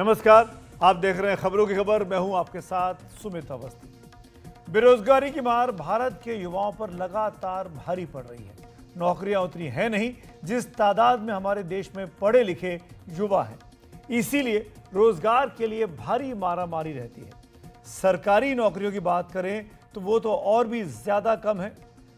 नमस्कार, आप देख रहे हैं खबरों की खबर। मैं हूं आपके साथ सुमित अवस्थी। बेरोजगारी की मार भारत के युवाओं पर लगातार भारी पड़ रही है। नौकरियां उतनी है नहीं जिस तादाद में हमारे देश में पढ़े लिखे युवा हैं। इसीलिए रोजगार के लिए भारी मारामारी रहती है। सरकारी नौकरियों की बात करें तो वो तो और भी ज्यादा कम है।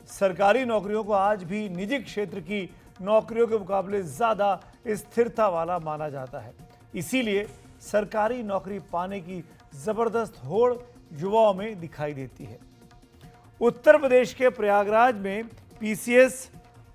सरकारी नौकरियों को आज भी निजी क्षेत्र की नौकरियों के मुकाबले ज्यादा स्थिरता वाला माना जाता है। इसीलिए सरकारी नौकरी पाने की जबरदस्त होड़ युवाओं में दिखाई देती है। उत्तर प्रदेश के प्रयागराज में पीसीएस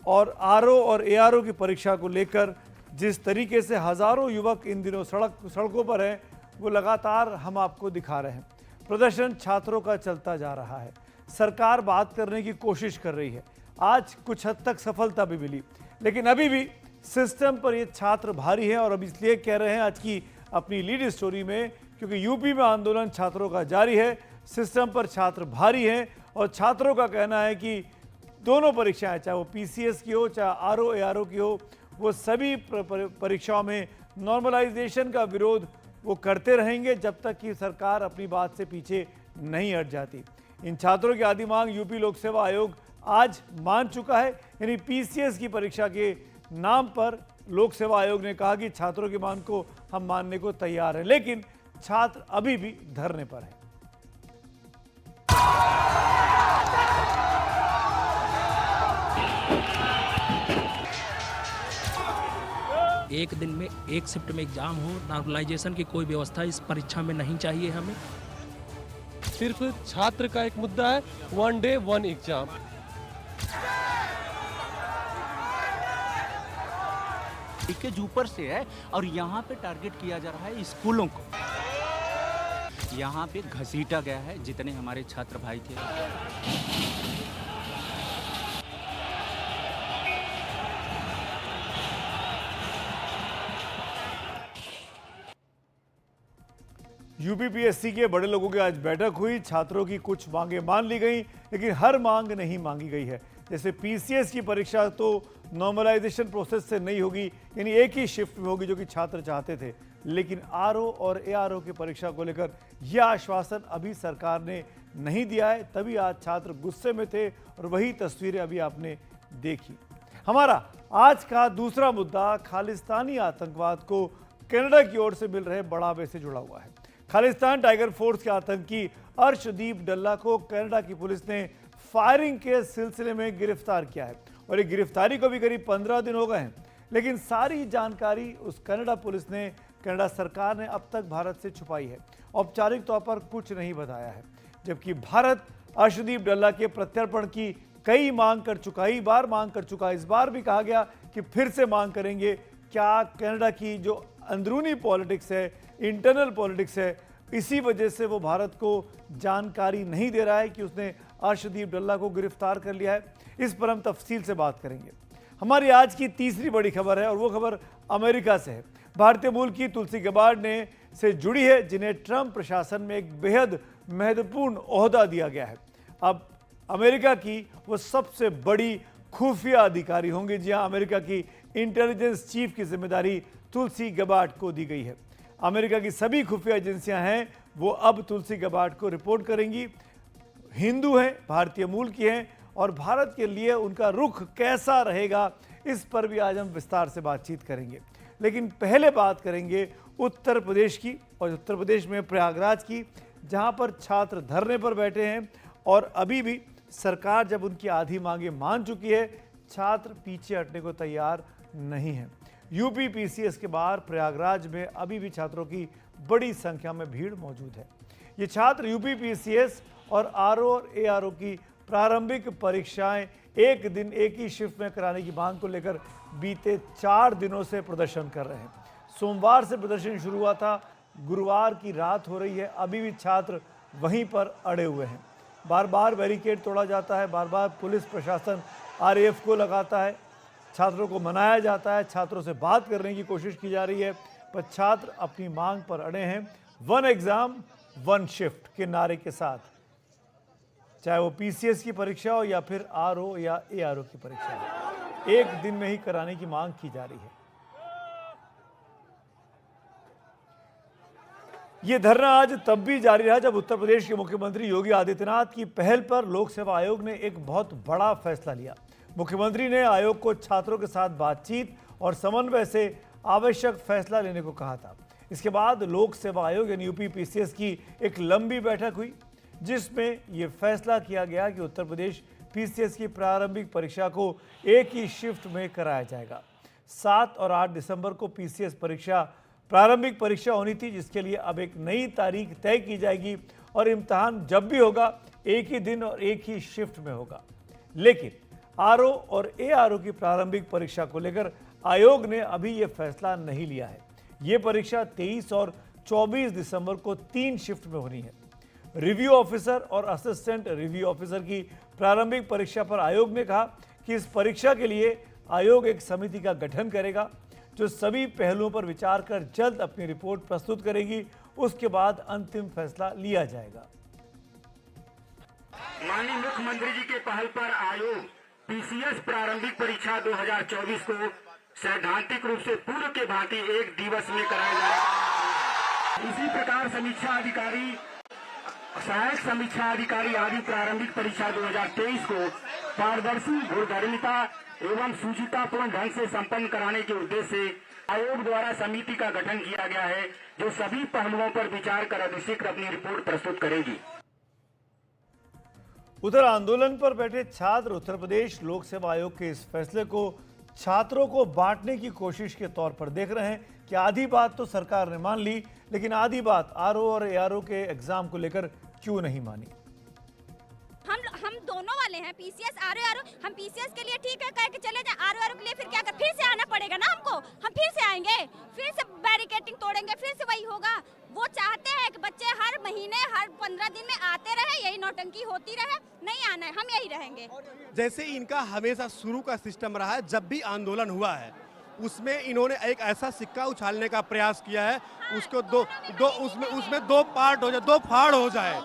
और आरओ और एआरओ की परीक्षा को लेकर जिस तरीके से हजारों युवक इन दिनों सड़कों पर हैं, वो लगातार हम आपको दिखा रहे हैं। प्रदर्शन छात्रों का चलता जा रहा है। सरकार बात करने की कोशिश कर रही है। आज कुछ हद तक सफलता भी मिली, लेकिन अभी भी सिस्टम पर ये छात्र भारी है। और अब इसलिए कह रहे हैं आज की अपनी लीड स्टोरी में, क्योंकि यूपी में आंदोलन छात्रों का जारी है। सिस्टम पर छात्र भारी हैं और छात्रों का कहना है कि दोनों परीक्षाएं, चाहे वो पीसीएस की हो चाहे आरओ एआरओ की हो, वो सभी परीक्षाओं में नॉर्मलाइजेशन का विरोध वो करते रहेंगे जब तक कि सरकार अपनी बात से पीछे नहीं हट जाती। इन छात्रों की आधी मांग यूपी लोक सेवा आयोग आज मान चुका है। यानी पीसीएस की परीक्षा के नाम पर लोक सेवा आयोग ने कहा कि छात्रों की मांग को हम मानने को तैयार हैं, लेकिन छात्र अभी भी धरने पर हैं। एक दिन में एक शिफ्ट में एग्जाम हो, नॉर्मलाइजेशन की कोई व्यवस्था इस परीक्षा में नहीं चाहिए हमें। सिर्फ छात्र का एक मुद्दा है, 1 डे 1 एग्जाम। लीकेज ऊपर से है और यहाँ पे टारगेट किया जा रहा है स्कूलों को। यहाँ पे घसीटा गया है जितने हमारे छात्र भाई थे। यूपीपीएससी के बड़े लोगों की आज बैठक हुई। छात्रों की कुछ मांगे मान ली गई, लेकिन हर मांग नहीं मांगी गई है। जैसे पीसीएस की परीक्षा तो नॉर्मलाइजेशन प्रोसेस से नहीं होगी, यानी एक ही शिफ्ट में होगी जो कि छात्र चाहते थे। लेकिन आरओ और एआरओ की परीक्षा को लेकर यह आश्वासन अभी सरकार ने नहीं दिया है। तभी आज छात्र गुस्से में थे और वही तस्वीरें अभी आपने देखी। हमारा आज का दूसरा मुद्दा खालिस्तानी आतंकवाद को कनाडा की ओर से मिल रहे बढ़ावे से जुड़ा हुआ है। खालिस्तान टाइगर फोर्स के आतंकी अर्शदीप डल्ला को कनाडा की पुलिस ने फायरिंग के सिलसिले में गिरफ्तार किया है और ये गिरफ्तारी को भी करीब 15 दिन हो गए हैं। लेकिन सारी जानकारी उस कनाडा पुलिस ने, कनाडा सरकार ने अब तक भारत से छुपाई है। औपचारिक तौर पर कुछ नहीं बताया है, जबकि भारत अर्शदीप डल्ला के प्रत्यर्पण की कई बार मांग कर चुका। इस बार भी कहा गया कि फिर से मांग करेंगे। क्या कनाडा की जो अंदरूनी पॉलिटिक्स है, इंटरनल पॉलिटिक्स है, इसी वजह से वो भारत को जानकारी नहीं दे रहा है कि उसने अर्शदीप डल्ला को गिरफ्तार कर लिया है? इस पर हम तफसील से बात करेंगे। हमारी आज की तीसरी बड़ी खबर है और वो खबर अमेरिका से है। भारतीय मूल की तुलसी गबार्ड से जुड़ी है, जिन्हें ट्रंप प्रशासन में एक बेहद महत्वपूर्ण ओहदा दिया गया है। अब अमेरिका की वो सबसे बड़ी खुफिया अधिकारी होंगे। जी हाँ, अमेरिका की इंटेलिजेंस चीफ की जिम्मेदारी तुलसी गबार्ड को दी गई है। अमेरिका की सभी खुफिया एजेंसियां हैं वो अब तुलसी गबार्ड को रिपोर्ट करेंगी। हिंदू हैं, भारतीय मूल की हैं और भारत के लिए उनका रुख कैसा रहेगा, इस पर भी आज हम विस्तार से बातचीत करेंगे। लेकिन पहले बात करेंगे उत्तर प्रदेश की, और उत्तर प्रदेश में प्रयागराज की, जहां पर छात्र धरने पर बैठे हैं और अभी भी सरकार जब उनकी आधी मांगे मान चुकी है, छात्र पीछे हटने को तैयार नहीं है। यूपी पीसीएस के बाहर प्रयागराज में अभी भी छात्रों की बड़ी संख्या में भीड़ मौजूद है। ये छात्र यूपी पीसीएस और आरओ और एआरओ की प्रारंभिक परीक्षाएं एक दिन एक ही शिफ्ट में कराने की मांग को लेकर बीते 4 दिनों से प्रदर्शन कर रहे हैं। सोमवार से प्रदर्शन शुरू हुआ था, गुरुवार की रात हो रही है, अभी भी छात्र वहीं पर अड़े हुए हैं। बार बार बैरिकेड तोड़ा जाता है, बार बार पुलिस प्रशासन आरएएफ को लगाता है, छात्रों को मनाया जाता है, छात्रों से बात करने की कोशिश की जा रही है, पर छात्र अपनी मांग पर अड़े हैं। 1 एग्जाम 1 शिफ्ट के नारे के साथ, चाहे वो पीसीएस की परीक्षा हो या फिर आरओ या एआरओ की परीक्षा हो, एक दिन में ही कराने की मांग की जा रही है। ये धरना आज तब भी जारी रहा जब उत्तर प्रदेश के मुख्यमंत्री योगी आदित्यनाथ की पहल पर लोक सेवा आयोग ने एक बहुत बड़ा फैसला लिया। मुख्यमंत्री ने आयोग को छात्रों के साथ बातचीत और समन्वय से आवश्यक फैसला लेने को कहा था। इसके बाद लोक सेवा आयोग यानी यूपी पीसीएस की एक लंबी बैठक हुई जिसमें यह फैसला किया गया कि उत्तर प्रदेश पीसीएस की प्रारंभिक परीक्षा को एक ही शिफ्ट में कराया जाएगा। 7 और 8 दिसंबर को पीसीएस परीक्षा प्रारंभिक परीक्षा होनी थी, जिसके लिए अब एक नई तारीख तय की जाएगी और इम्तहान जब भी होगा एक ही दिन और एक ही शिफ्ट में होगा। लेकिन आरओ और एआरओ की प्रारंभिक परीक्षा को लेकर आयोग ने अभी यह फैसला नहीं लिया है। ये परीक्षा 23 और 24 दिसंबर को 3 शिफ्ट में होनी है। रिव्यू ऑफिसर और असिस्टेंट रिव्यू ऑफिसर की प्रारंभिक परीक्षा पर आयोग ने कहा कि इस परीक्षा के लिए आयोग एक समिति का गठन करेगा जो सभी पहलुओं पर विचार कर जल्द अपनी रिपोर्ट प्रस्तुत करेगी। उसके बाद अंतिम फैसला लिया जाएगा। माननीय मुख्यमंत्री जी के पहल पर आयोग पीसीएस प्रारंभिक परीक्षा 2024 को सैद्धांतिक रूप से पूर्व के भांति एक दिवस में कराया जाएगा। इसी प्रकार समीक्षा अधिकारी, सहायक समीक्षा अधिकारी आदि प्रारंभिक परीक्षा 2023 को पारदर्शी, भूधर्मिता एवं सूचितापूर्ण ढंग से संपन्न कराने के उद्देश्य से आयोग द्वारा समिति का गठन किया गया है जो सभी पहलुओं पर विचार कर अतिशीघ्र अपनी रिपोर्ट प्रस्तुत करेगी। उधर आंदोलन पर बैठे छात्र उत्तर प्रदेश लोक सेवा आयोग के इस फैसले को छात्रों को बांटने की कोशिश के तौर पर देख रहे हैं कि आधी बात तो सरकार ने मान ली, लेकिन आधी बात आरओ और एआरओ के एग्जाम को लेकर क्यों नहीं मानी। हम दोनों वाले हैं, पीसीएस आरओ। हम पीसीएस के लिए ठीक है कह के चले जाए, आरओ के लिए फिर क्या कर, फिर से आना पड़ेगा ना हमको। हम फिर से आएंगे, फिर से बैरिकेटिंग तोड़ेंगे, फिर से वही होगा। वो चाहते हैं कि बच्चे हर महीने हर 15 दिन में आते रहे, यही नौटंकी होती रहे। नहीं आना है, हम यही रहेंगे। जैसे इनका हमेशा शुरू का सिस्टम रहा है, जब भी आंदोलन हुआ है उसमें इन्होंने एक ऐसा सिक्का उछालने का प्रयास किया है उसको उसमें दो पार्ट हो जाए, दो फाड़ हो जाए।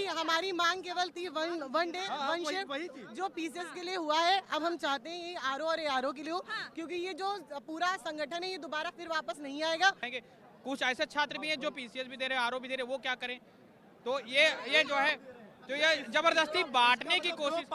हमारी मांग केवल थी वन डे वन शिफ्ट जो पीसीएस के लिए हुआ है। अब हम चाहते हैं ये आरओ और एआरओ के लिए हो, क्योंकि ये जो पूरा संगठन है ये दोबारा फिर वापस नहीं आएगा। कुछ ऐसे छात्र भी हैं जो पीसीएस भी दे रहे हैं, आरओ भी दे रहे हैं, वो क्या करें। तो ये जो है तो ये जबरदस्ती बांटने की कोशिश।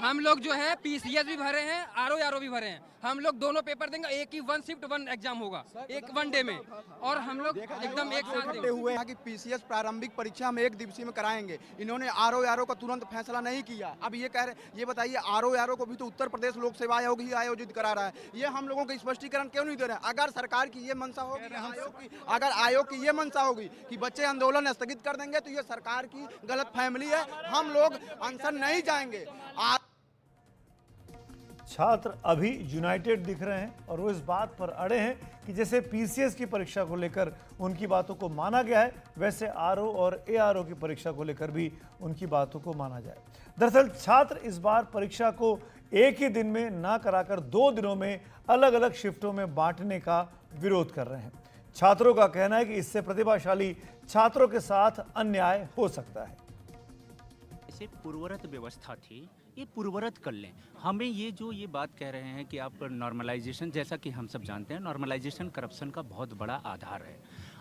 हम लोग जो है पीसीएस भी भरे हैं, आरओ भी भरे हैं। हम लोग दोनों पेपर देंगे, एक ही 1 शिफ्ट 1 एग्जाम होगा, एक 1 डे में, और हम लोग एकदम एक साथ देंगे। हुए हैं कि पीसीएस प्रारंभिक परीक्षा हम 1 दिवसीय में कराएंगे। इन्होंने आरओ का तुरंत फैसला नहीं किया। अब ये कह रहे, ये बताइए आरओ को भी तो उत्तर प्रदेश लोक सेवा आयोग ही आयोजित करा रहा है। ये हम लोगों को स्पष्टीकरण क्यों नहीं दे रहे हैं? अगर सरकार की ये मंशा होगी, अगर आयोग की ये मंशा होगी कि बच्चे आंदोलन स्थगित कर देंगे, तो ये सरकार की गलत फहमी है। हम लोग अनशन नहीं जाएंगे। छात्र अभी यूनाइटेड दिख रहे हैं और वो इस बात पर अड़े हैं कि जैसे पीसीएस की परीक्षा को लेकर उनकी बातों को माना गया है, वैसे आरओ और एआरओ की परीक्षा को लेकर भी उनकी बातों को माना जाए। दरअसल छात्र इस बार परीक्षा को एक ही दिन में ना कराकर 2 दिनों में अलग अलग शिफ्टों में बांटने का विरोध कर रहे हैं। छात्रों का कहना है कि इससे प्रतिभाशाली छात्रों के साथ अन्याय हो सकता है। इसे पूर्वरत व्यवस्था थी, ये पूर्वरत कर लें। हमें ये बात कह रहे हैं कि आप नॉर्मलाइजेशन, जैसा कि हम सब जानते हैं नॉर्मलाइजेशन करप्शन का बहुत बड़ा आधार है,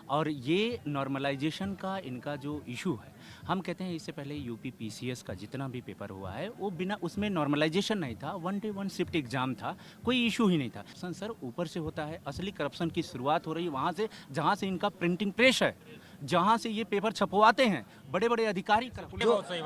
और ये नॉर्मलाइजेशन का इनका जो इशू है, हम कहते हैं इससे पहले यूपी पीसीएस का जितना भी पेपर हुआ है वो बिना उसमें नॉर्मलाइजेशन नहीं था, 1 डे 1 शिफ्ट एग्जाम था, कोई इशू ही नहीं था। सर ऊपर से होता है, असली करप्शन की शुरुआत हो रही है वहाँ से जहाँ से इनका प्रिंटिंग प्रेस है, जहाँ से ये पेपर छपवाते हैं बड़े बड़े अधिकारी।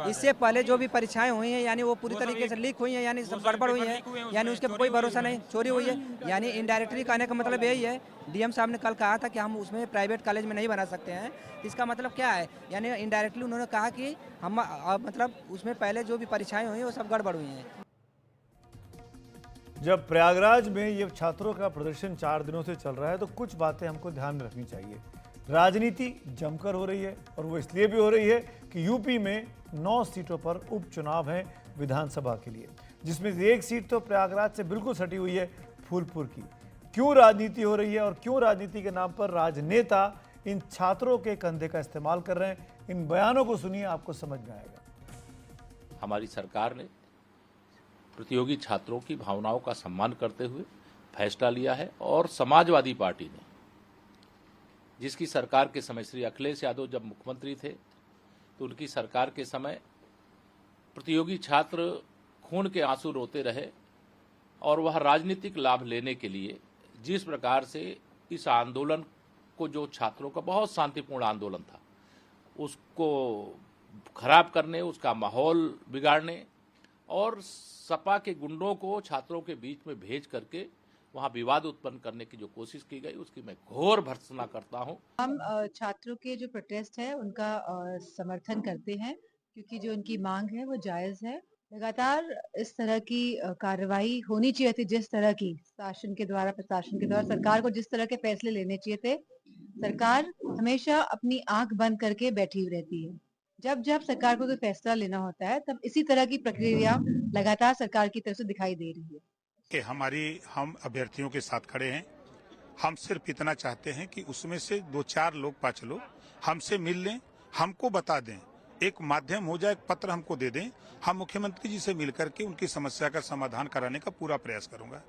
इससे पहले जो भी परीक्षाएं हुई हैं यानी वो पूरी तरीके से लीक हुई हैं, यानी सब गड़बड़ हुई है, यानी उसके कोई भरोसा नहीं, चोरी हुई है। यानी इनडायरेक्टली कहने का मतलब यही है, डीएम साहब ने कल कहा था कि हम उसमें प्राइवेट कॉलेज में नहीं बना सकते हैं। इसका मतलब क्या है, यानी इनडायरेक्टली उन्होंने कहा कि हम मतलब उसमें पहले जो भी परीक्षाएं हुई वो सब गड़बड़ हुई हैं। जब प्रयागराज में ये छात्रों का प्रदर्शन 4 दिनों से चल रहा है तो कुछ बातें हमको ध्यान में रखनी चाहिए। राजनीति जमकर हो रही है और वो इसलिए भी हो रही है कि यूपी में 9 सीटों पर उपचुनाव हैं विधानसभा के लिए, जिसमें से 1 सीट तो प्रयागराज से बिल्कुल सटी हुई है, फूलपुर की। क्यों राजनीति हो रही है और क्यों राजनीति के नाम पर राजनेता इन छात्रों के कंधे का इस्तेमाल कर रहे हैं, इन बयानों को सुनिए, आपको समझ में आएगा। हमारी सरकार ने प्रतियोगी छात्रों की भावनाओं का सम्मान करते हुए फैसला लिया है और समाजवादी पार्टी ने जिसकी सरकार के समय श्री अखिलेश यादव जब मुख्यमंत्री थे तो उनकी सरकार के समय प्रतियोगी छात्र खून के आंसू रोते रहे और वह राजनीतिक लाभ लेने के लिए जिस प्रकार से इस आंदोलन को, जो छात्रों का बहुत शांतिपूर्ण आंदोलन था, उसको खराब करने, उसका माहौल बिगाड़ने और सपा के गुंडों को छात्रों के बीच में भेज करके वहां विवाद उत्पन्न करने की जो कोशिश की गई, उसकी मैं घोर भर्त्सना करता हूं। हम छात्रों के जो प्रोटेस्ट है उनका समर्थन करते हैं, क्योंकि जो उनकी मांग है वो जायज है। लगातार इस तरह की कार्रवाई होनी चाहिए थी, जिस तरह की शासन के द्वारा, प्रशासन के द्वारा सरकार को जिस तरह के फैसले लेने चाहिए थे। सरकार हमेशा अपनी आंख बंद करके बैठी हुई रहती है। जब जब सरकार को कोई फैसला लेना होता है तब इसी तरह की प्रक्रिया लगातार सरकार की तरफ से दिखाई दे रही है कि हम अभ्यर्थियों के साथ खड़े हैं। हम सिर्फ इतना चाहते हैं कि उसमें से 2-4 लोग, 5 लोग हमसे मिल लें, हमको बता दें, एक माध्यम हो जाए, एक पत्र हमको दे दें। हम मुख्यमंत्री जी से मिलकर के उनकी समस्या का समाधान कराने का पूरा प्रयास करूंगा।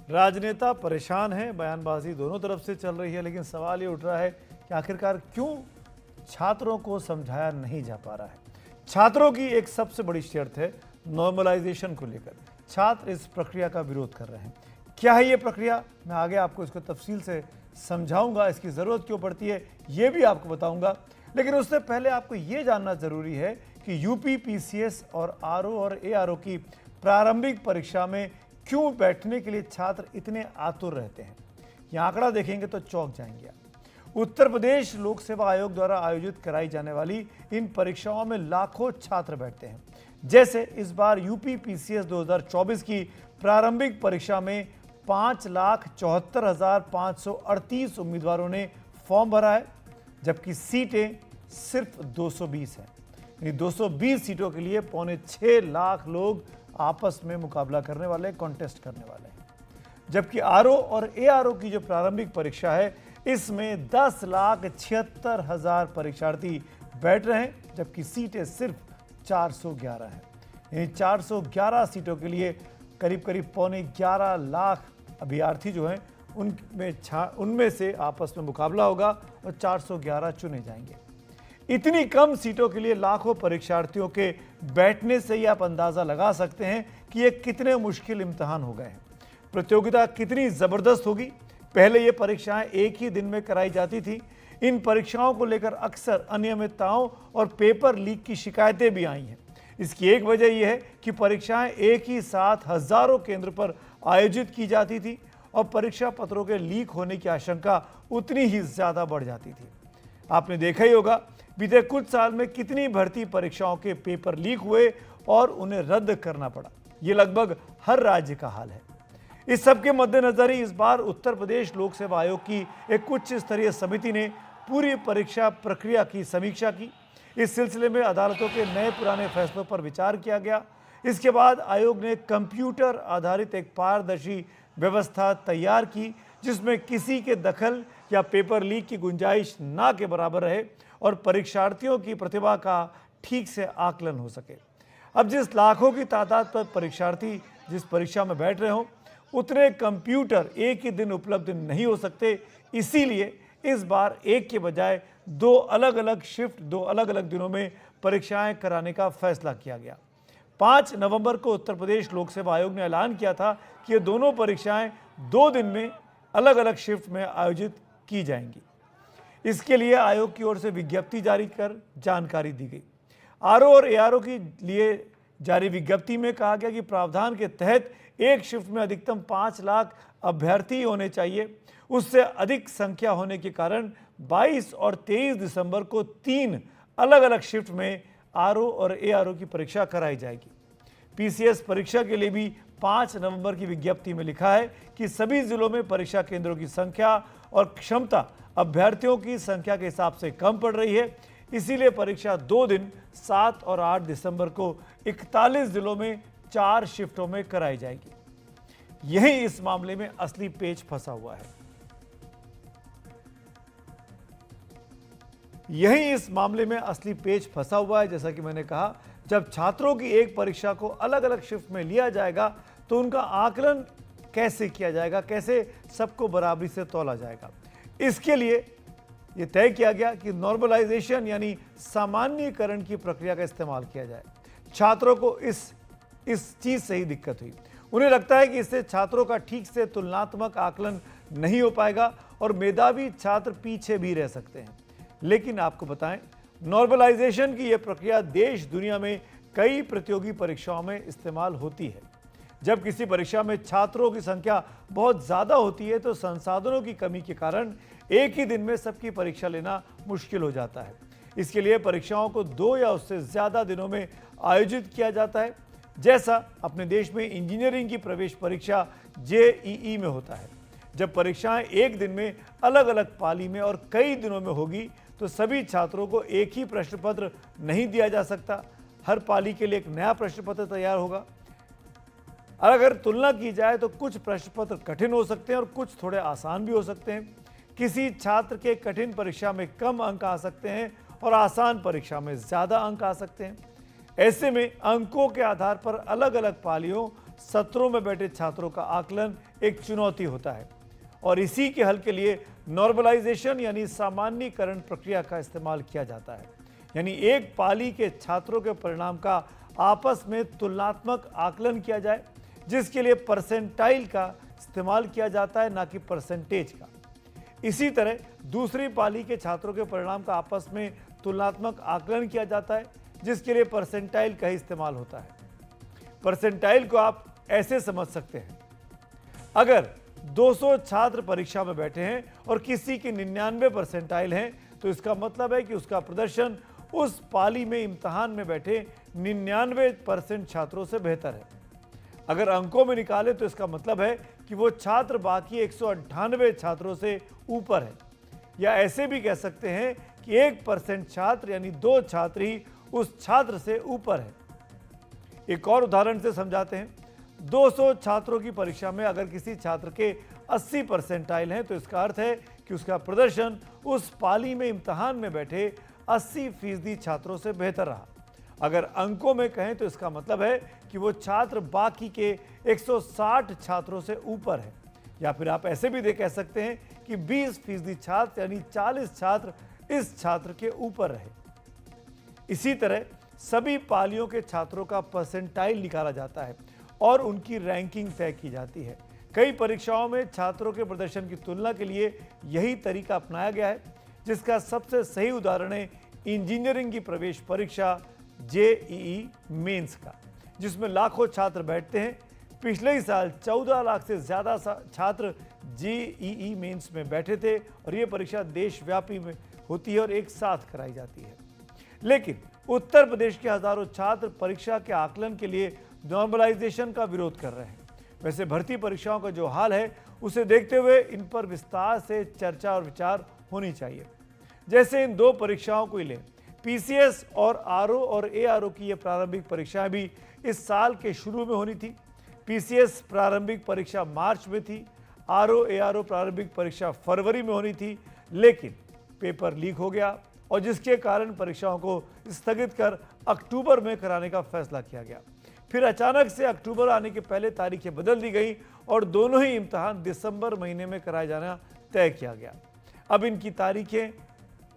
राजनेता परेशान हैं, बयानबाजी दोनों तरफ से चल रही है, लेकिन सवाल ये उठ रहा है कि आखिरकार क्यों छात्रों को समझाया नहीं जा पा रहा है। छात्रों की एक सबसे बड़ी शर्त है नॉर्मलाइजेशन को लेकर। छात्र इस प्रक्रिया का विरोध कर रहे हैं। क्या है ये प्रक्रिया, मैं आगे आपको इसको तफसील से समझाऊंगा। इसकी ज़रूरत क्यों पड़ती है ये भी आपको बताऊंगा, लेकिन उससे पहले आपको ये जानना ज़रूरी है कि यूपी पीसीएस और आरओ और एआरओ की प्रारंभिक परीक्षा में क्यों बैठने के लिए छात्र इतने आतुर रहते हैं। ये आंकड़ा देखेंगे तो चौंक जाएंगे। उत्तर प्रदेश लोक सेवा आयोग द्वारा आयोजित कराई जाने वाली इन परीक्षाओं में लाखों छात्र बैठते हैं। जैसे इस बार यूपी पीसीएस 2024 की प्रारंभिक परीक्षा में 5,74,538 उम्मीदवारों ने फॉर्म भरा है, जबकि सीटें सिर्फ 220 हैं। यानी 220 सीटों के लिए 6.25 लाख लोग आपस में मुकाबला करने वाले, कॉन्टेस्ट करने वाले हैं। जबकि आरओ और एआरओ की जो प्रारंभिक परीक्षा है, इसमें 10,76,000 परीक्षार्थी बैठ रहे हैं, जबकि सीटें सिर्फ 411 हैं। यानी 411 सीटों के लिए करीब 11.25 लाख अभ्यर्थी जो हैं उनमें से आपस में मुकाबला होगा और 411 चुने जाएंगे। इतनी कम सीटों के लिए लाखों परीक्षार्थियों के बैठने से ही आप अंदाज़ा लगा सकते हैं कि ये कितने मुश्किल इम्तिहान हो गए हैं। प्रतियोगिता कितनी ज़बरदस्त होगी। पहले ये परीक्षाएं एक ही दिन में कराई जाती थी। इन परीक्षाओं को लेकर अक्सर अनियमितताओं और पेपर लीक की शिकायतें भी आई हैं। इसकी एक वजह यह है कि परीक्षाएं एक ही साथ हज़ारों केंद्र पर आयोजित की जाती थी और परीक्षा पत्रों के लीक होने की आशंका उतनी ही ज़्यादा बढ़ जाती थी। आपने देखा ही होगा बीते कुछ साल में कितनी भर्ती परीक्षाओं के पेपर लीक हुए और उन्हें रद्द करना पड़ा। ये लगभग हर राज्य का हाल है। इस सब के मद्देनजर ही इस बार उत्तर प्रदेश लोक सेवा आयोग की एक उच्च स्तरीय समिति ने पूरी परीक्षा प्रक्रिया की समीक्षा की। इस सिलसिले में अदालतों के नए पुराने फैसलों पर विचार किया गया। इसके बाद आयोग ने कंप्यूटर आधारित एक पारदर्शी व्यवस्था तैयार की, जिसमें किसी के दखल या पेपर लीक की गुंजाइश ना के बराबर रहे और परीक्षार्थियों की प्रतिभा का ठीक से आकलन हो सके। अब जिस लाखों की तादाद पर परीक्षार्थी जिस परीक्षा में बैठ रहे हों, उतने कंप्यूटर एक ही दिन उपलब्ध नहीं हो सकते। इसीलिए इस बार एक के बजाय 2 अलग अलग शिफ्ट, 2 अलग अलग दिनों में परीक्षाएं कराने का फैसला किया गया। 5 नवंबर को उत्तर प्रदेश लोक सेवा आयोग ने ऐलान किया था कि ये दोनों परीक्षाएं 2 दिन में अलग अलग शिफ्ट में आयोजित की जाएंगी। इसके लिए आयोग की ओर से विज्ञप्ति जारी कर जानकारी दी गई। आरओ और एआरओ के लिए जारी विज्ञप्ति में कहा गया कि प्रावधान के तहत एक शिफ्ट में अधिकतम 5 लाख अभ्यर्थी होने चाहिए। उससे अधिक संख्या होने के कारण 22 और 23 दिसंबर को 3 अलग अलग शिफ्ट में आरओ और एआरओ की परीक्षा कराई जाएगी। पीसीएस परीक्षा के लिए भी 5 नवंबर की विज्ञप्ति में लिखा है कि सभी जिलों में परीक्षा केंद्रों की संख्या और क्षमता अभ्यर्थियों की संख्या के हिसाब से कम पड़ रही है। इसीलिए परीक्षा 2 दिन 7 और 8 दिसंबर को 41 जिलों में 4 शिफ्टों में कराई जाएगी। यही इस मामले में असली पेच फंसा हुआ है। यही इस मामले में असली पेच फंसा हुआ है। जैसा कि मैंने कहा, जब छात्रों की एक परीक्षा को अलग अलग शिफ्ट में लिया जाएगा तो उनका आकलन कैसे किया जाएगा, कैसे सबको बराबरी से तौला जाएगा। इसके लिए ये तय किया गया कि नॉर्मलाइजेशन यानी सामान्यीकरण की प्रक्रिया का इस्तेमाल किया जाए। छात्रों को इस चीज़ से ही दिक्कत हुई। उन्हें लगता है कि इससे छात्रों का ठीक से तुलनात्मक आकलन नहीं हो पाएगा और मेधावी छात्र पीछे भी रह सकते हैं। लेकिन आपको बताएं, नॉर्मलाइजेशन की यह प्रक्रिया देश दुनिया में कई प्रतियोगी परीक्षाओं में इस्तेमाल होती है। जब किसी परीक्षा में छात्रों की संख्या बहुत ज़्यादा होती है तो संसाधनों की कमी के कारण एक ही दिन में सबकी परीक्षा लेना मुश्किल हो जाता है। इसके लिए परीक्षाओं को 2 या उससे ज़्यादा दिनों में आयोजित किया जाता है, जैसा अपने देश में इंजीनियरिंग की प्रवेश परीक्षा JEE में होता है। जब परीक्षाएं एक दिन में अलग अलग पाली में और कई दिनों में होगी तो सभी छात्रों को एक ही प्रश्न पत्र नहीं दिया जा सकता। हर पाली के लिए एक नया प्रश्न पत्र तैयार होगा। अगर तुलना की जाए तो कुछ प्रश्न पत्र कठिन हो सकते हैं और कुछ थोड़े आसान भी हो सकते हैं। किसी छात्र के कठिन परीक्षा में कम अंक आ सकते हैं और आसान परीक्षा में ज़्यादा अंक आ सकते हैं। ऐसे में अंकों के आधार पर अलग अलग पालियों सत्रों में बैठे छात्रों का आकलन एक चुनौती होता है और इसी के हल के लिए नॉर्मलाइजेशन यानी सामान्यीकरण प्रक्रिया का इस्तेमाल किया जाता है। यानी एक पाली के छात्रों के परिणाम का आपस में तुलनात्मक आकलन किया जाए, जिसके लिए परसेंटाइल का इस्तेमाल किया जाता है, ना कि परसेंटेज का। इसी तरह दूसरी पाली के छात्रों के परिणाम का आपस में तुलनात्मक आकलन किया जाता है, जिसके लिए परसेंटाइल का ही इस्तेमाल होता है। परसेंटाइल को आप ऐसे समझ सकते हैं, अगर 200 छात्र परीक्षा में बैठे हैं और किसी की 99 परसेंटाइल हैं तो इसका मतलब है कि उसका प्रदर्शन उस पाली में इम्तहान में बैठे 99% छात्रों से बेहतर है। अगर अंकों में निकाले तो इसका मतलब है कि वो छात्र बाकी 198 छात्रों से ऊपर है। या ऐसे भी कह सकते हैं कि 1% छात्र यानी 2 छात्र ही उस छात्र से ऊपर है। एक और उदाहरण से समझाते हैं। 200 छात्रों की परीक्षा में अगर किसी छात्र के 80 परसेंटाइल हैं तो इसका अर्थ है कि उसका प्रदर्शन उस पाली में इम्तहान में बैठे 80% छात्रों से बेहतर रहा। अगर अंकों में कहें तो इसका मतलब है कि वो छात्र बाकी के 160 छात्रों से ऊपर है। या फिर आप ऐसे भी कह सकते हैं कि 20% छात्र यानी 40 छात्र इस छात्र के ऊपर रहे। इसी तरह सभी पालियों के छात्रों का परसेंटाइल निकाला जाता है और उनकी रैंकिंग तय की जाती है। कई परीक्षाओं में छात्रों के प्रदर्शन की तुलना के लिए यही तरीका अपनाया गया है, जिसका सबसे सही उदाहरण है इंजीनियरिंग की प्रवेश परीक्षा JEE मेंस का, जिसमें लाखों छात्र बैठते हैं। पिछले ही साल 14 लाख से ज़्यादा छात्र JEE मेंस में बैठे थे और ये परीक्षा देशव्यापी में होती है और एक साथ कराई जाती है। लेकिन उत्तर प्रदेश के हजारों छात्र परीक्षा के आकलन के लिए नॉर्मलाइजेशन का विरोध कर रहे हैं। वैसे भर्ती परीक्षाओं का जो हाल है उसे देखते हुए इन पर विस्तार से चर्चा और विचार होनी चाहिए। जैसे इन 2 परीक्षाओं को ही लें, PCS और RO और ARO की ये प्रारंभिक परीक्षाएं भी इस साल के शुरू में होनी थी। PCS प्रारंभिक परीक्षा मार्च में थी, RO ARO प्रारंभिक परीक्षा फरवरी में होनी थी, लेकिन पेपर लीक हो गया और जिसके कारण परीक्षाओं को स्थगित कर अक्टूबर में कराने का फैसला किया गया। फिर अचानक से अक्टूबर आने के पहले तारीखें बदल दी गई और दोनों ही इम्तहान दिसंबर महीने में कराया जाना तय किया गया। अब इनकी तारीखें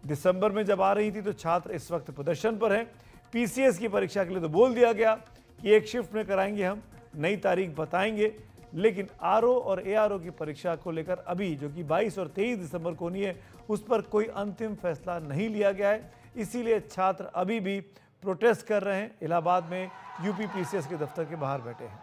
दिसंबर में जब आ रही थी तो छात्र इस वक्त प्रदर्शन पर हैं। PCS की परीक्षा के लिए तो बोल दिया गया कि एक शिफ्ट में कराएंगे, हम नई तारीख बताएंगे, लेकिन RO और ARO की परीक्षा को लेकर अभी जो कि 22 और 23 दिसंबर को होनी है उस पर कोई अंतिम फैसला नहीं लिया गया है। इसीलिए छात्र अभी भी प्रोटेस्ट कर रहे हैं। इलाहाबाद में UP PCS के दफ्तर के बाहर बैठे हैं।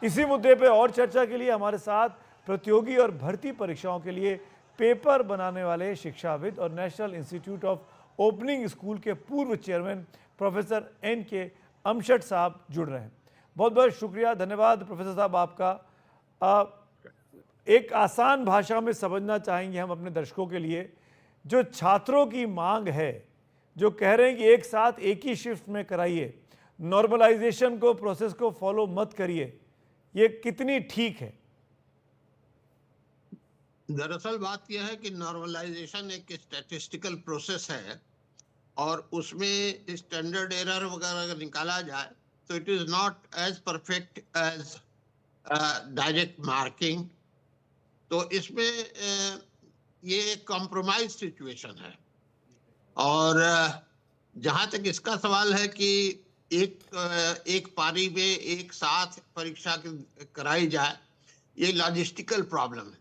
इसी मुद्दे पर और चर्चा के लिए हमारे साथ प्रतियोगी और भर्ती परीक्षाओं के लिए पेपर बनाने वाले शिक्षाविद और national institute of opening school के पूर्व चेयरमैन प्रोफेसर NK अमशट साहब जुड़ रहे हैं। बहुत बहुत शुक्रिया, धन्यवाद प्रोफेसर साहब आपका। एक आसान भाषा में समझना चाहेंगे हम अपने दर्शकों के लिए, जो छात्रों की मांग है, जो कह रहे हैं कि एक साथ एक ही शिफ्ट में कराइए, नॉर्मलाइजेशन को प्रोसेस को फॉलो मत करिए, ये कितनी ठीक है? दरअसल बात यह है कि नॉर्मलाइजेशन एक स्टैटिस्टिकल प्रोसेस है और उसमें स्टैंडर्ड एरर वगैरह अगर निकाला जाए तो it is not as perfect as direct marking, तो इसमें ये कॉम्प्रोमाइज सिचुएशन है। और जहाँ तक इसका सवाल है कि एक पारी में एक साथ परीक्षा कराई जाए, ये लॉजिस्टिकल प्रॉब्लम है।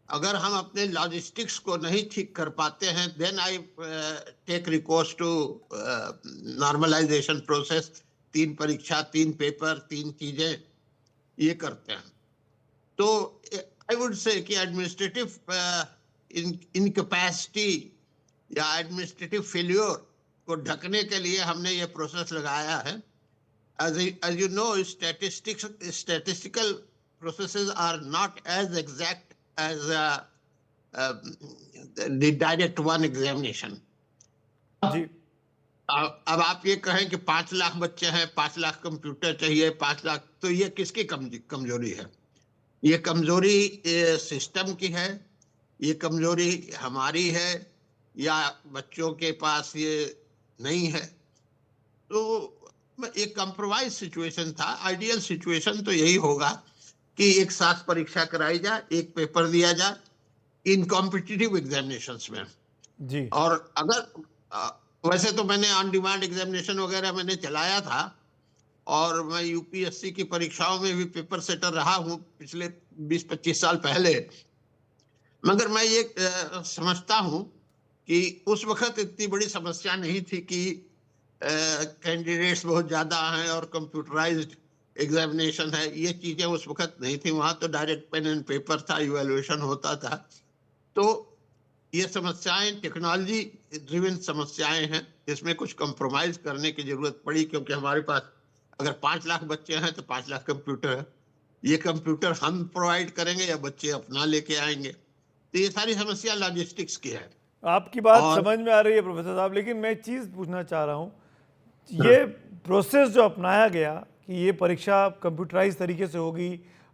अगर हम अपने लॉजिस्टिक्स को नहीं ठीक कर पाते हैं, then I take recourse to normalization process. 3 परीक्षा, 3 पेपर, 3 चीजें ये करते हैं। तो आई वुड से कि एडमिनिस्ट्रेटिव इनकैपेसिटी या एडमिनिस्ट्रेटिव फेल्योर को ढकने के लिए हमने ये प्रोसेस लगाया है। as you know, statistical processes are not as exact as the direct one examination. जी। अब आप ये कहें कि 5 लाख बच्चे हैं, 5 लाख कंप्यूटर चाहिए, 5 लाख, तो ये किसकी कमजोरी है? ये कमजोरी सिस्टम की है, ये कमजोरी हमारी है, या बच्चों के पास ये नहीं है? तो एक कंप्रोमाइज सिचुएशन था। आइडियल सिचुएशन तो यही होगा कि एक साथ परीक्षा कराई जाए, एक पेपर दिया जाए इन कॉम्पिटिटिव एग्जामिनेशंस में जी। और अगर वैसे तो मैंने ऑन डिमांड एग्जामिनेशन वगैरह मैंने चलाया था, और मैं यूपीएससी की परीक्षाओं में भी पेपर सेटर रहा हूँ पिछले 20-25 साल पहले। मगर मैं ये समझता हूँ कि उस वक्त इतनी बड़ी समस्या नहीं थी कि कैंडिडेट्स बहुत ज़्यादा हैं और कंप्यूटराइज्ड एग्जामिनेशन है। ये चीज़ें उस वक्त नहीं थी। वहाँ तो डायरेक्ट पेन एंड पेपर था, इवैल्यूएशन होता था। तो ये समस्याएं टेक्नोलॉजी ड्रिवन समस्याएं हैं, इसमें कुछ कंप्रोमाइज करने की जरूरत पड़ी, क्योंकि हमारे पास अगर 5 लाख बच्चे हैं तो 5 लाख कंप्यूटर है। ये कंप्यूटर हम प्रोवाइड करेंगे या बच्चे अपना लेके आएंगे? तो ये सारी समस्या लॉजिस्टिक्स की है। आपकी बात समझ में आ रही है प्रोफेसर साहब, लेकिन मैं एक चीज़ पूछना चाह रहा हूँ, ये प्रोसेस जो अपनाया गया कि ये परीक्षा कंप्यूटराइज तरीके से होगी,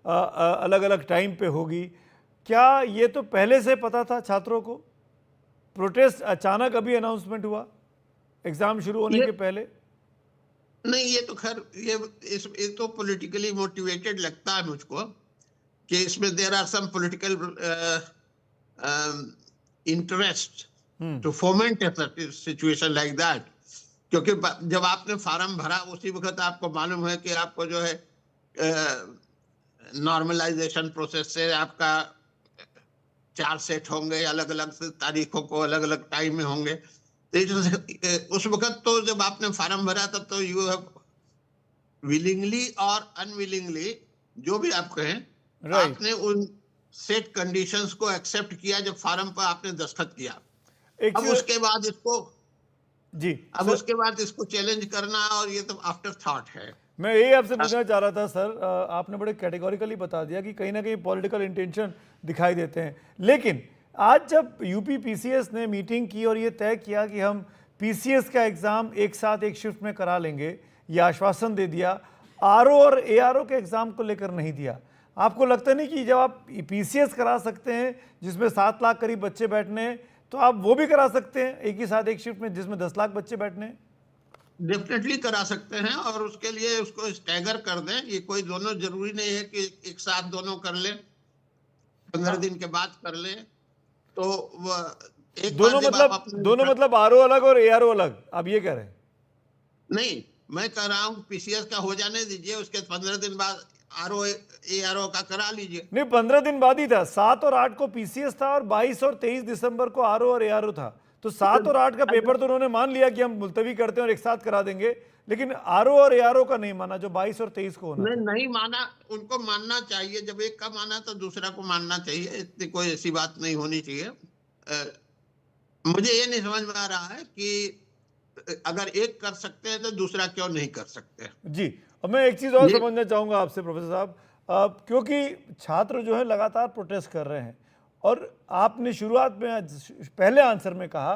अलग अलग टाइम पे होगी, क्या ये तो पहले से पता था छात्रों को? प्रोटेस्ट अचानक अभी अनाउंसमेंट हुआ एग्जाम शुरू होने के पहले? नहीं, ये तो खैर ये तो पॉलिटिकली मोटिवेटेड लगता है मुझको कि इसमें there are some political interest to foment a situation like that. क्योंकि जब आपने फार्म भरा उसी वक्त आपको मालूम है कि आपको जो है नॉर्मलाइजेशन प्रोसेस से आपका 4 सेट होंगे, अलग अलग तारीखों को अलग अलग टाइम में होंगे। तो उस वक्त तो जब आपने फार्म भरा तब तो यू हैव विलिंगली और अनविलिंगली, जो भी आप कहें, आपने उन सेट कंडीशंस को एक्सेप्ट किया जब फार्म पर आपने दस्तखत किया। अब उसके बाद इसको जी, अब उसके बाद इसको चैलेंज करना, और ये तो आफ्टर थॉट है। मैं यही आपसे पूछना चाह रहा था सर, आपने बड़े कैटेगोरिकली बता दिया कि कहीं ना कहीं पॉलिटिकल इंटेंशन दिखाई देते हैं। लेकिन आज जब यूपी पीसीएस ने मीटिंग की और ये तय किया कि हम पीसीएस का एग्ज़ाम एक साथ एक शिफ्ट में करा लेंगे, ये आश्वासन दे दिया, आरओ और एआरओ के एग्ज़ाम को लेकर नहीं दिया। आपको लगता नहीं कि जब आप पीसीएस करा सकते हैं जिसमें 7 लाख करीब बच्चे बैठने हैं, तो आप वो भी करा सकते हैं एक ही साथ एक शिफ्ट में जिसमें 10 लाख बच्चे बैठने हैं? डेफिनेटली करा सकते हैं, और उसके लिए उसको स्टैगर कर दें। ये कोई दोनों जरूरी नहीं है कि एक साथ दोनों कर लें, 15 दिन के बाद कर लें। तो एक दोनों मतलब आरओ अलग और एआरओ अलग, आप ये कह रहे हैं? नहीं, मैं कह रहा हूँ पीसीएस का हो जाने दीजिए, उसके 15 दिन बाद आरओ एआरओ का करा लीजिए। नहीं, 15 दिन बाद ही था। 7 और 8 को पीसीएस था और 22 और 23 दिसंबर को आरओ और एआरओ था। तो 7 और 8 का पेपर तो उन्होंने मान लिया कि हम मुलतवी करते हैं और एक साथ करा देंगे, लेकिन आरओ और एआरओ का नहीं माना जो 22 और 23 को होना। नहीं माना, उनको मानना चाहिए। जब एक का माना तो दूसरा को मानना चाहिए। इतनी कोई ऐसी बात नहीं होनी चाहिए। मुझे ये नहीं समझ में आ रहा है कि अगर एक कर सकते हैं तो दूसरा क्यों नहीं कर सकते। जी, अब मैं एक चीज़ और समझना चाहूँगा आपसे प्रोफेसर साहब, क्योंकि छात्र जो है लगातार प्रोटेस्ट कर रहे हैं, और आपने शुरुआत में पहले आंसर में कहा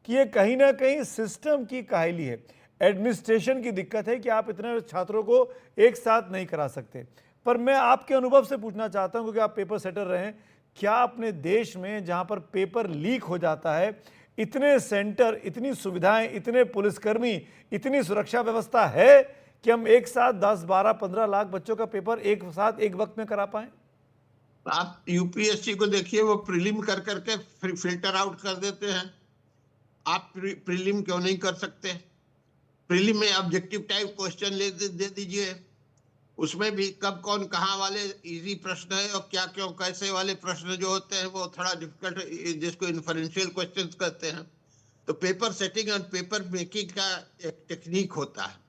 कि ये कहीं ना कहीं सिस्टम की काहली है, एडमिनिस्ट्रेशन की दिक्कत है कि आप इतने छात्रों को एक साथ नहीं करा सकते। पर मैं आपके अनुभव से पूछना चाहता हूं, क्योंकि आप पेपर सेटर रहे हैं, क्या अपने देश में जहां पर पेपर लीक हो जाता है, इतने सेंटर, इतनी सुविधाएं, इतने पुलिसकर्मी, इतनी सुरक्षा व्यवस्था है कि हम एक साथ 10, 12, 15 लाख बच्चों का पेपर एक साथ एक वक्त में करा पाएं? आप यूपीएससी को देखिए, वो प्रीलिम कर करके फिल्टर आउट कर देते हैं। आप प्रीलिम क्यों नहीं कर सकते? प्रीलिम में ऑब्जेक्टिव टाइप क्वेश्चन दे दीजिए, उसमें भी कब कौन कहाँ वाले इजी प्रश्न है और क्या क्यों कैसे वाले प्रश्न जो होते हैं वो थोड़ा डिफिकल्ट, जिसको इन्फरेंशियल क्वेश्चंस कहते हैं। तो पेपर सेटिंग और पेपर मेकिंग का एक टेक्निक होता है।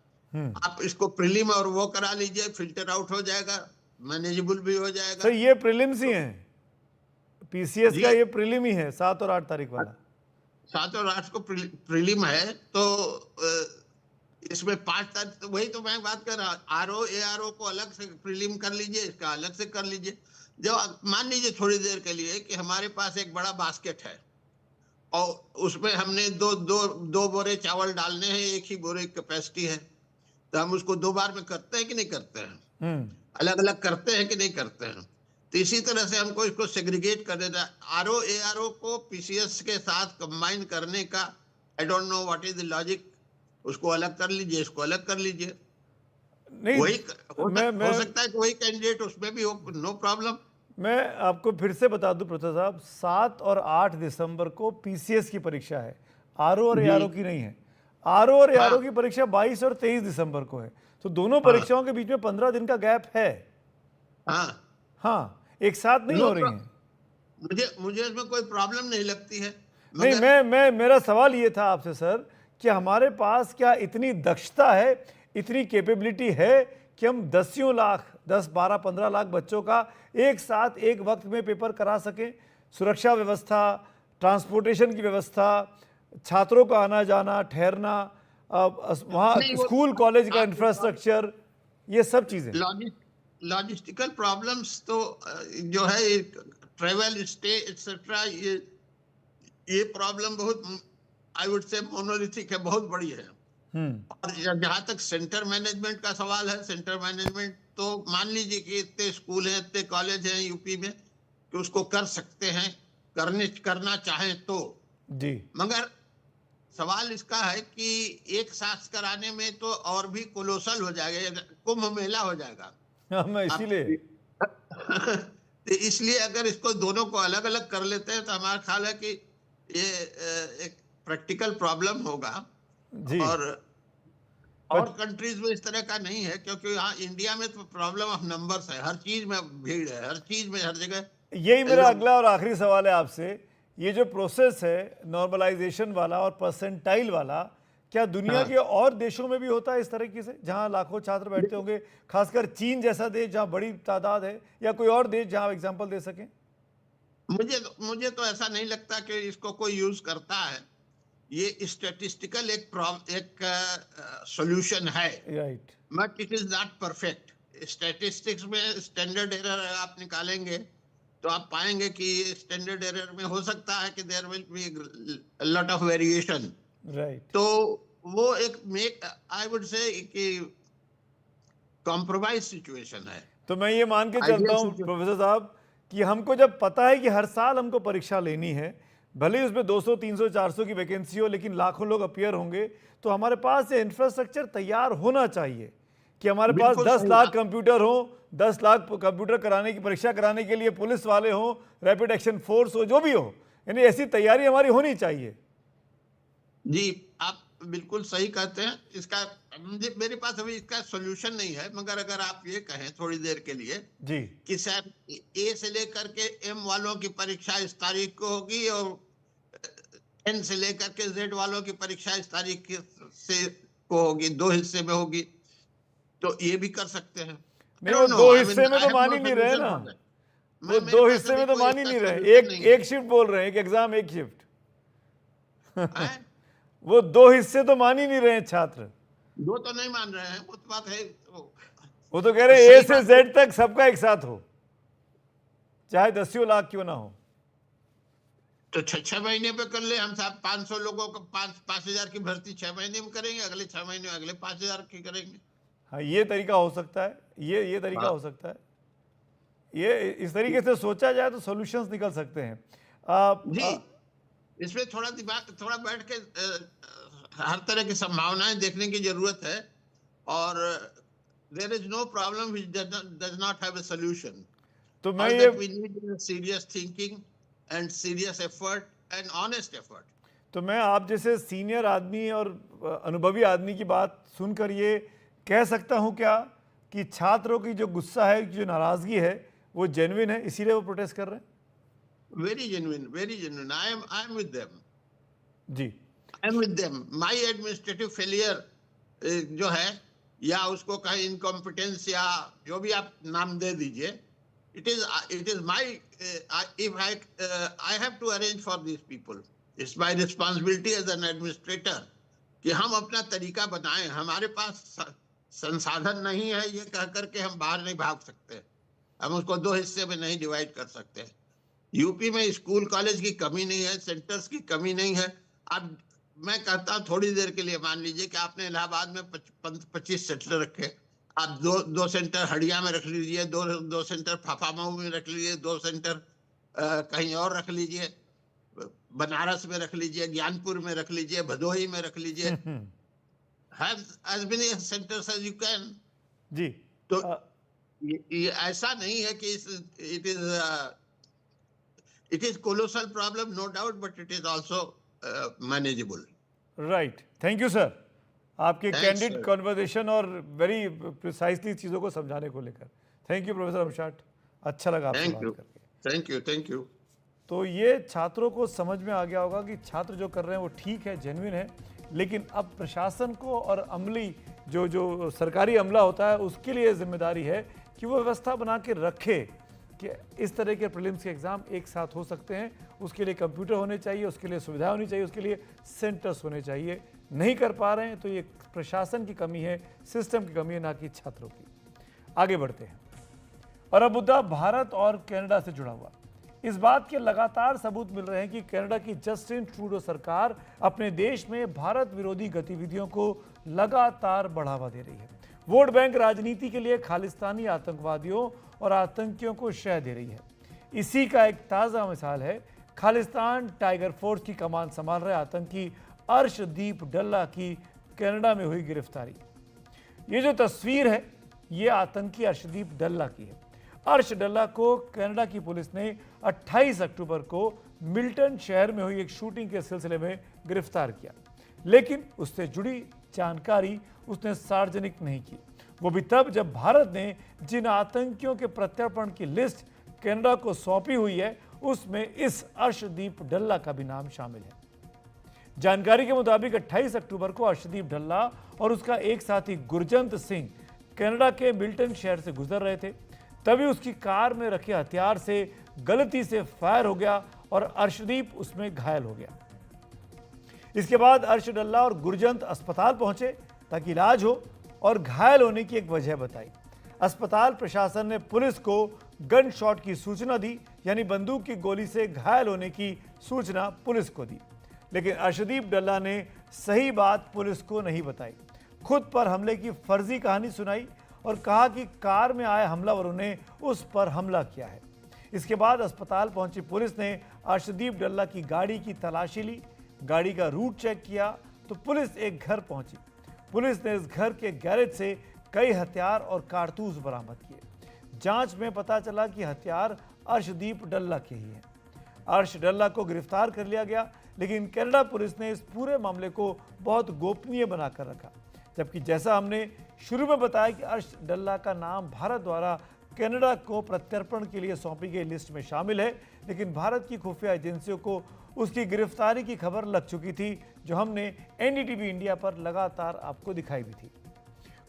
आप इसको प्रीलिम और वो करा लीजिए, फिल्टर आउट हो जाएगा, मैनेजेबल भी हो जाएगा। सर ये प्रीलिम्स ही हैं, पीसीएस का ये प्रीलिम ही है, 7 और 8 तारीख वाला। 7 और 8 को प्रीलिम है, तो इसमें 5 तारीख, तो वही तो मैं बात कर रहा हूँ, आरओ एआरओ को अलग से प्रीलिम कर लीजिए, इसका अलग से कर लीजिए। जब मान लीजिए थोड़ी देर के लिए कि हमारे पास एक बड़ा बास्केट है और उसमें हमने दो बोरे चावल डालने हैं, एक ही बोरे की कैपेसिटी है, तो हम उसको 2 बार में करते हैं कि नहीं करते हैं? अलग अलग करते हैं कि नहीं करते हैं? तो इसी तरह से हमको इसको सेग्रीगेट कर देना। आरओ एआरओ को पीसीएस के साथ कंबाइन करने का I don't know what is the logic. उसको अलग कर लीजिए, इसको अलग कर लीजिए, नहीं वही हो सकता है कि वही कैंडिडेट उसमें भी हो, नो प्रॉब्लम। मैं आपको फिर से बता दूं प्रोफेसर साहब, 7 और 8 दिसंबर को पीसीएस की परीक्षा है, आरओ और एआरओ की नहीं है। आरओ और एआरओ की परीक्षा 22 और 23 दिसंबर को है, तो दोनों परीक्षाओं के बीच में 15 दिन का गैप है। हाँ, एक साथ नहीं हो रही है। मुझे इसमें कोई प्रॉब्लम नहीं लगती है। नहीं, मेरा सवाल ये था आपसे सर कि हमारे पास क्या इतनी दक्षता है, इतनी कैपेबिलिटी है कि हम 10 लाख 10, 12, 15 लाख बच्चों का एक साथ एक वक्त में पेपर करा सकें? सुरक्षा व्यवस्था, ट्रांसपोर्टेशन की व्यवस्था, छात्रों का आना जाना, ठहरना, वहाँ स्कूल कॉलेज का इंफ्रास्ट्रक्चर, ये सब चीजें। लॉजिस्टिकल प्रॉब्लम्स तो जो है, ट्रेवल, स्टे एक्सेट्रा, ये प्रॉब्लम बहुत आई वुड से मोनोलिथिक है, बहुत बड़ी है। और जहाँ तक सेंटर मैनेजमेंट का सवाल है, सेंटर मैनेजमेंट तो मान लीजिए कि इतने स्कूल हैं, इतने कॉलेज हैं यूपी में कि उसको कर सकते हैं, करना चाहें तो जी। मगर सवाल इसका है कि एक साथ कराने में तो और भी कोलोसल हो जाएगा, कुंभ मेला हो जाएगा। मैं इसीलिए तो इसलिए अगर इसको दोनों को अलग अलग कर लेते हैं तो हमारा ख्याल है कि ये एक प्रैक्टिकल प्रॉब्लम होगा। जी। और कंट्रीज में इस तरह का नहीं है, क्योंकि यहाँ इंडिया में तो प्रॉब्लम ऑफ नंबर्स है, हर चीज में भीड़ है, हर चीज में, हर जगह। यही मेरा अगला और आखिरी सवाल है आपसे, ये जो प्रोसेस है नॉर्मलाइजेशन वाला और परसेंटाइल वाला, क्या दुनिया के और देशों में भी होता है इस तरीके से, जहां लाखों छात्र बैठते होंगे, खासकर चीन जैसा देश जहां बड़ी तादाद है, या कोई और देश जहां एग्जांपल दे सकें? मुझे तो ऐसा नहीं लगता कि इसको कोई यूज करता है। ये स्टैटिस्टिकल एक सॉल्यूशन है, right, but it is not perfect. Statistics में स्टैंडर्ड एरर आप निकालेंगे तो आप पाएंगे कि स्टैंडर्ड एरर में हो सकता है कि there will be lot of variation, right. तो वो एक आई वुड से कि कॉम्प्रोमाइज सिचुएशन है। तो मैं ये मान के चलता हूँ प्रोफेसर साहब कि हमको जब पता है कि हर साल हमको परीक्षा लेनी है, भले ही उसमें 200, 300, 400 की वैकेंसी हो, लेकिन लाखों लोग अपीयर होंगे, तो हमारे पास ये इंफ्रास्ट्रक्चर तैयार होना चाहिए कि हमारे पास 10 लाख कंप्यूटर हो, 10 लाख कंप्यूटर कराने की परीक्षा कराने के लिए पुलिस वाले हो, रैपिड एक्शन फोर्स हो, जो भी हो, यानी ऐसी तैयारी हमारी होनी चाहिए। जी, आप बिल्कुल सही कहते हैं। इसका मेरे पास अभी इसका सॉल्यूशन नहीं है, मगर अगर आप ये कहें थोड़ी देर के लिए जी कि सर ए से लेकर के एम वालों की परीक्षा इस तारीख को होगी और एन से लेकर के जेड वालों की परीक्षा इस तारीख से को होगी, 2 हिस्से में होगी, तो ये भी कर सकते हैं। नहीं, वो 2 हिस्से में तो मान ही नहीं रहे ना, वो 2 हिस्से में तो मान ही नहीं रहे, एक शिफ्ट बोल रहे हैं, एक एग्जाम एक शिफ्ट। वो 2 हिस्से तो मान ही नहीं रहे हैं छात्र, 2 तो नहीं मान रहे हैं, वो तो बात है। वो तो कह रहे हैं ए से जेड तक सबका एक साथ हो, चाहे 10 लाख क्यों ना हो। तो 6 महीने पे कर ले, हम साहब 500 लोगों को 5,000 की भर्ती 6 महीने में करेंगे, अगले 6 महीने में अगले 5,000 की करेंगे। हाँ, ये तरीका हो सकता है, ये तरीका हो सकता है, ये इस तरीके से सोचा जाए तो सॉल्यूशंस निकल सकते हैं। जी, इसमें थोड़ा बैठ के हर तरह की संभावनाएं देखने की जरूरत है। और there is no problem which does not have a solution. तो मैं All ये that we need is serious thinking and serious effort and honest effort. तो मैं आप जैसे सीनियर आदमी और अनुभवी आदमी की बात सुनकर ये कह सकता हूँ क्या कि छात्रों की जो गुस्सा है, जो नाराजगी है, वो जेन्युइन है, इसीलिए वो प्रोटेस्ट कर रहे हैं? Very genuine, very genuine. I am with them. Ji, I am with them. My administrative failure जो है या उसको कहें इनकॉम्पिटेंस या जो भी आप नाम दे दीजिए, it is my if I have to arrange for these people. It's my responsibility as an administrator कि हम अपना तरीका बनाएं. हमारे पास संसाधन नहीं है ये कह करके हम बाहर नहीं भाग सकते. हम उसको दो हिस्से में नहीं डिवाइड कर सकते. यूपी में स्कूल कॉलेज की कमी नहीं है, सेंटर्स की कमी नहीं है. अब मैं कहता हूँ थोड़ी देर के लिए मान लीजिए कि आपने इलाहाबाद में 25 सेंटर रखे, आप दो सेंटर हड़िया में रख लीजिए, दो सेंटर फाफामऊ में रख लीजिए, 2 सेंटर कहीं और रख लीजिए, बनारस में रख लीजिए, ज्ञानपुर में रख लीजिए, भदोही में रख लीजिए. Have as many centers as you can. जी. तो ये ऐसा नहीं है कि it is colossal problem, no doubt, but it is also manageable. Right, thank you sir, आपके Thanks, कैंडिड sir. कॉन्वर्सेशन और वेरी प्रिसाइसली चीज़ों को समझाने को लेकर. थैंक यू प्रोफेसर अमशाट, अच्छा लगा आपसे Thank बात you. करके. Thank you. तो ये छात्रों को समझ में आ गया होगा कि छात्र जो कर रहे हैं वो ठीक है, जेन्युइन है, लेकिन अब प्रशासन को और अमली जो सरकारी अमला होता है उसके लिए जिम्मेदारी है कि वो व्यवस्था बना के रखे कि इस तरह के प्रीलिम्स के एग्ज़ाम एक साथ हो सकते हैं. उसके लिए कंप्यूटर होने चाहिए, उसके लिए सुविधा होनी चाहिए, उसके लिए सेंटर्स होने चाहिए. नहीं कर पा रहे हैं तो ये प्रशासन की कमी है, सिस्टम की कमी है, ना कि छात्रों की. आगे बढ़ते हैं और अब मुद्दा भारत और कनाडा से जुड़ा हुआ. इस बात के लगातार सबूत मिल रहे हैं कि कनाडा की जस्टिन ट्रूडो सरकार अपने देश में भारत विरोधी गतिविधियों को लगातार बढ़ावा दे रही है. वोट बैंक राजनीति के लिए खालिस्तानी आतंकवादियों और आतंकियों को शह दे रही है. इसी का एक ताज़ा मिसाल है खालिस्तान टाइगर फोर्स की कमान संभाल रहे आतंकी अर्शदीप डल्ला की कनाडा में हुई गिरफ्तारी. ये जो तस्वीर है ये आतंकी अर्शदीप डल्ला की है. अर्श डल्ला को कनाडा की पुलिस ने 28 अक्टूबर को मिल्टन शहर में हुई एक शूटिंग के सिलसिले में गिरफ्तार किया, लेकिन उससे जुड़ी जानकारी उसने सार्वजनिक नहीं की. वो भी तब जब भारत ने जिन आतंकियों के प्रत्यर्पण की लिस्ट कनाडा को सौंपी हुई है उसमें इस अर्शदीप डल्ला का भी नाम शामिल है. जानकारी के मुताबिक 28 अक्टूबर को अर्शदीप डल्ला और उसका एक साथी गुरजंत सिंह कनाडा के मिल्टन शहर से गुजर रहे थे. तभी उसकी कार में रखे हथियार से गलती से फायर हो गया और अर्शदीप उसमें घायल हो गया. इसके बाद अर्श डल्ला और गुरजंत अस्पताल पहुंचे ताकि इलाज हो और घायल होने की एक वजह बताई. अस्पताल प्रशासन ने पुलिस को गन शॉट की सूचना दी, यानी बंदूक की गोली से घायल होने की सूचना पुलिस को दी. लेकिन अर्शदीप डल्ला ने सही बात पुलिस को नहीं बताई. खुद पर हमले की फर्जी कहानी सुनाई और कहा कि कार में आए हमलावरों ने उस पर हमला किया है. इसके बाद अस्पताल पहुंची पुलिस ने अर्शदीप डल्ला की गाड़ी की तलाशी ली. गाड़ी का रूट चेक किया तो पुलिस एक घर पहुंची. पुलिस ने इस घर के गैरेज से कई हथियार और कारतूस बरामद किए. जांच में पता चला कि हथियार अर्शदीप डल्ला के ही हैं. अर्श डल्ला को गिरफ्तार कर लिया गया, लेकिन कनाडा पुलिस ने इस पूरे मामले को बहुत गोपनीय बनाकर रखा. जबकि जैसा हमने शुरू में बताया कि अर्श डल्ला का नाम भारत द्वारा कनाडा को प्रत्यर्पण के लिए सौंपी गई लिस्ट में शामिल है, लेकिन भारत की खुफिया एजेंसियों को उसकी गिरफ्तारी की खबर लग चुकी थी, जो हमने एनडीटीवी इंडिया पर लगातार आपको दिखाई भी थी.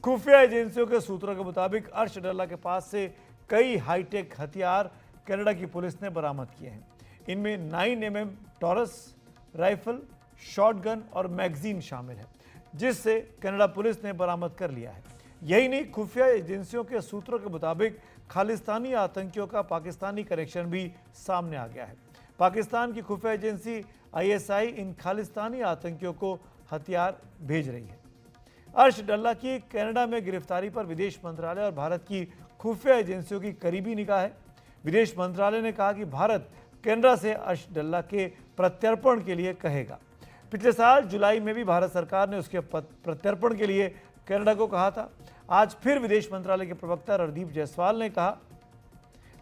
खुफिया एजेंसियों के सूत्रों के मुताबिक अर्श डल्ला के पास से कई हाईटेक हथियार कनाडा की पुलिस ने बरामद किए हैं. इनमें 9mm टॉरस राइफल, शॉटगन और मैगजीन शामिल है, जिससे कनाडा पुलिस ने बरामद कर लिया है. यही नहीं, खुफिया एजेंसियों के सूत्रों के मुताबिक खालिस्तानी आतंकियों का पाकिस्तानी कनेक्शन भी सामने आ गया है. पाकिस्तान की खुफिया एजेंसी ISI इन खालिस्तानी आतंकियों को हथियार भेज रही है. अर्श डल्ला की कनाडा में गिरफ्तारी पर विदेश मंत्रालय और भारत की खुफिया एजेंसियों की करीबी निगाह है. विदेश मंत्रालय ने कहा कि भारत कनाडा से अर्श डल्ला के प्रत्यर्पण के लिए कहेगा. पिछले साल जुलाई में भी भारत सरकार ने उसके प्रत्यर्पण के लिए कनाडा को कहा था। आज फिर विदेश मंत्रालय के प्रवक्ता रणदीप जायसवाल ने कहा,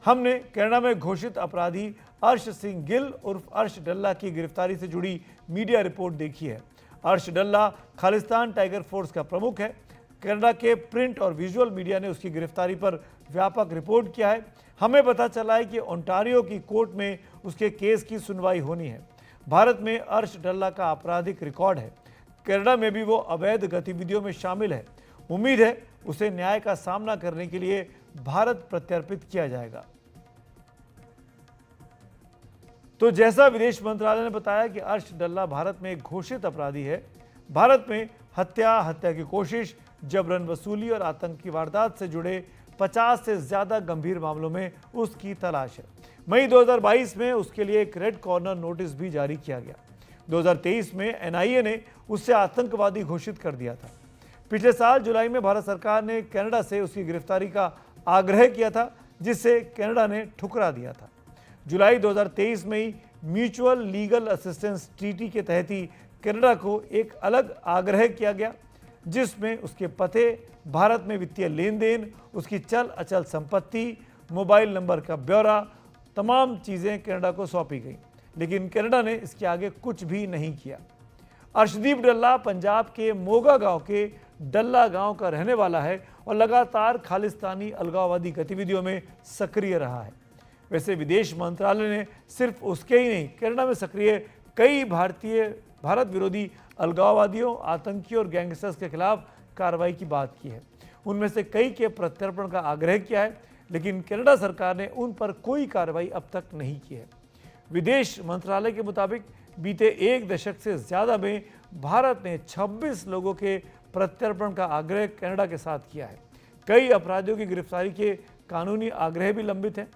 हमने कनाडा में घोषित अपराधी अर्श सिंह गिल उर्फ अर्श डल्ला की गिरफ्तारी से जुड़ी मीडिया रिपोर्ट देखी है। अर्श डल्ला खालिस्तान टाइगर फोर्स का प्रमुख है। कनाडा के प्रिंट और विजुअल मीडिया ने उसकी गिरफ्तारी पर व्यापक रिपोर्ट किया है। हमें पता चला है कि ओंटारियो की कोर्ट में उसके केस की सुनवाई होनी है। भारत में अर्श डल्ला का आपराधिक रिकॉर्ड है। कनाडा में भी वो अवैध गतिविधियों में शामिल है। उम्मीद है उसे न्याय का सामना करने के लिए भारत प्रत्यर्पित किया जाएगा। तो जैसा विदेश मंत्रालय ने बताया कि अर्श डल्ला भारत में एक घोषित अपराधी है। भारत में हत्या की कोशिश, जबरन वसूली और आतंकी वारदात से जुड़े 50 से ज्यादा गंभीर मामलों में उसकी तलाश है। मई 2022 में उसके लिए एक रेड कॉर्नर नोटिस भी जारी किया गया। 2023 में एनआईए ने उससे आतंकवादी घोषित कर दिया था। पिछले साल जुलाई में भारत सरकार ने कनाडा से उसकी गिरफ्तारी का आग्रह किया था, जिसे कनाडा ने ठुकरा दिया था। जुलाई 2023 में ही म्यूचुअल लीगल असिस्टेंस ट्रीटी के तहत ही कनाडा को एक अलग आग्रह किया गया, जिसमें उसके पते, भारत में वित्तीय लेन देन, उसकी चल अचल संपत्ति, मोबाइल नंबर का ब्यौरा, तमाम चीज़ें कनाडा को सौंपी गई। लेकिन कनाडा ने इसके आगे कुछ भी नहीं किया। अर्शदीप डल्ला पंजाब के मोगा गांव के डल्ला गांव का रहने वाला है और लगातार खालिस्तानी अलगाववादी गतिविधियों में सक्रिय रहा है। वैसे विदेश मंत्रालय ने सिर्फ उसके ही नहीं, कनाडा में सक्रिय कई भारत विरोधी अलगाववादियों, आतंकियों और गैंगस्टर्स के खिलाफ कार्रवाई की बात की है। उनमें से कई के प्रत्यर्पण का आग्रह किया है, लेकिन कनाडा सरकार ने उन पर कोई कार्रवाई अब तक नहीं की है। विदेश मंत्रालय के मुताबिक बीते एक दशक से ज़्यादा में भारत ने 26 लोगों के प्रत्यर्पण का आग्रह कनाडा के साथ किया है। कई अपराधियों की गिरफ्तारी के कानूनी आग्रह भी लंबित हैं।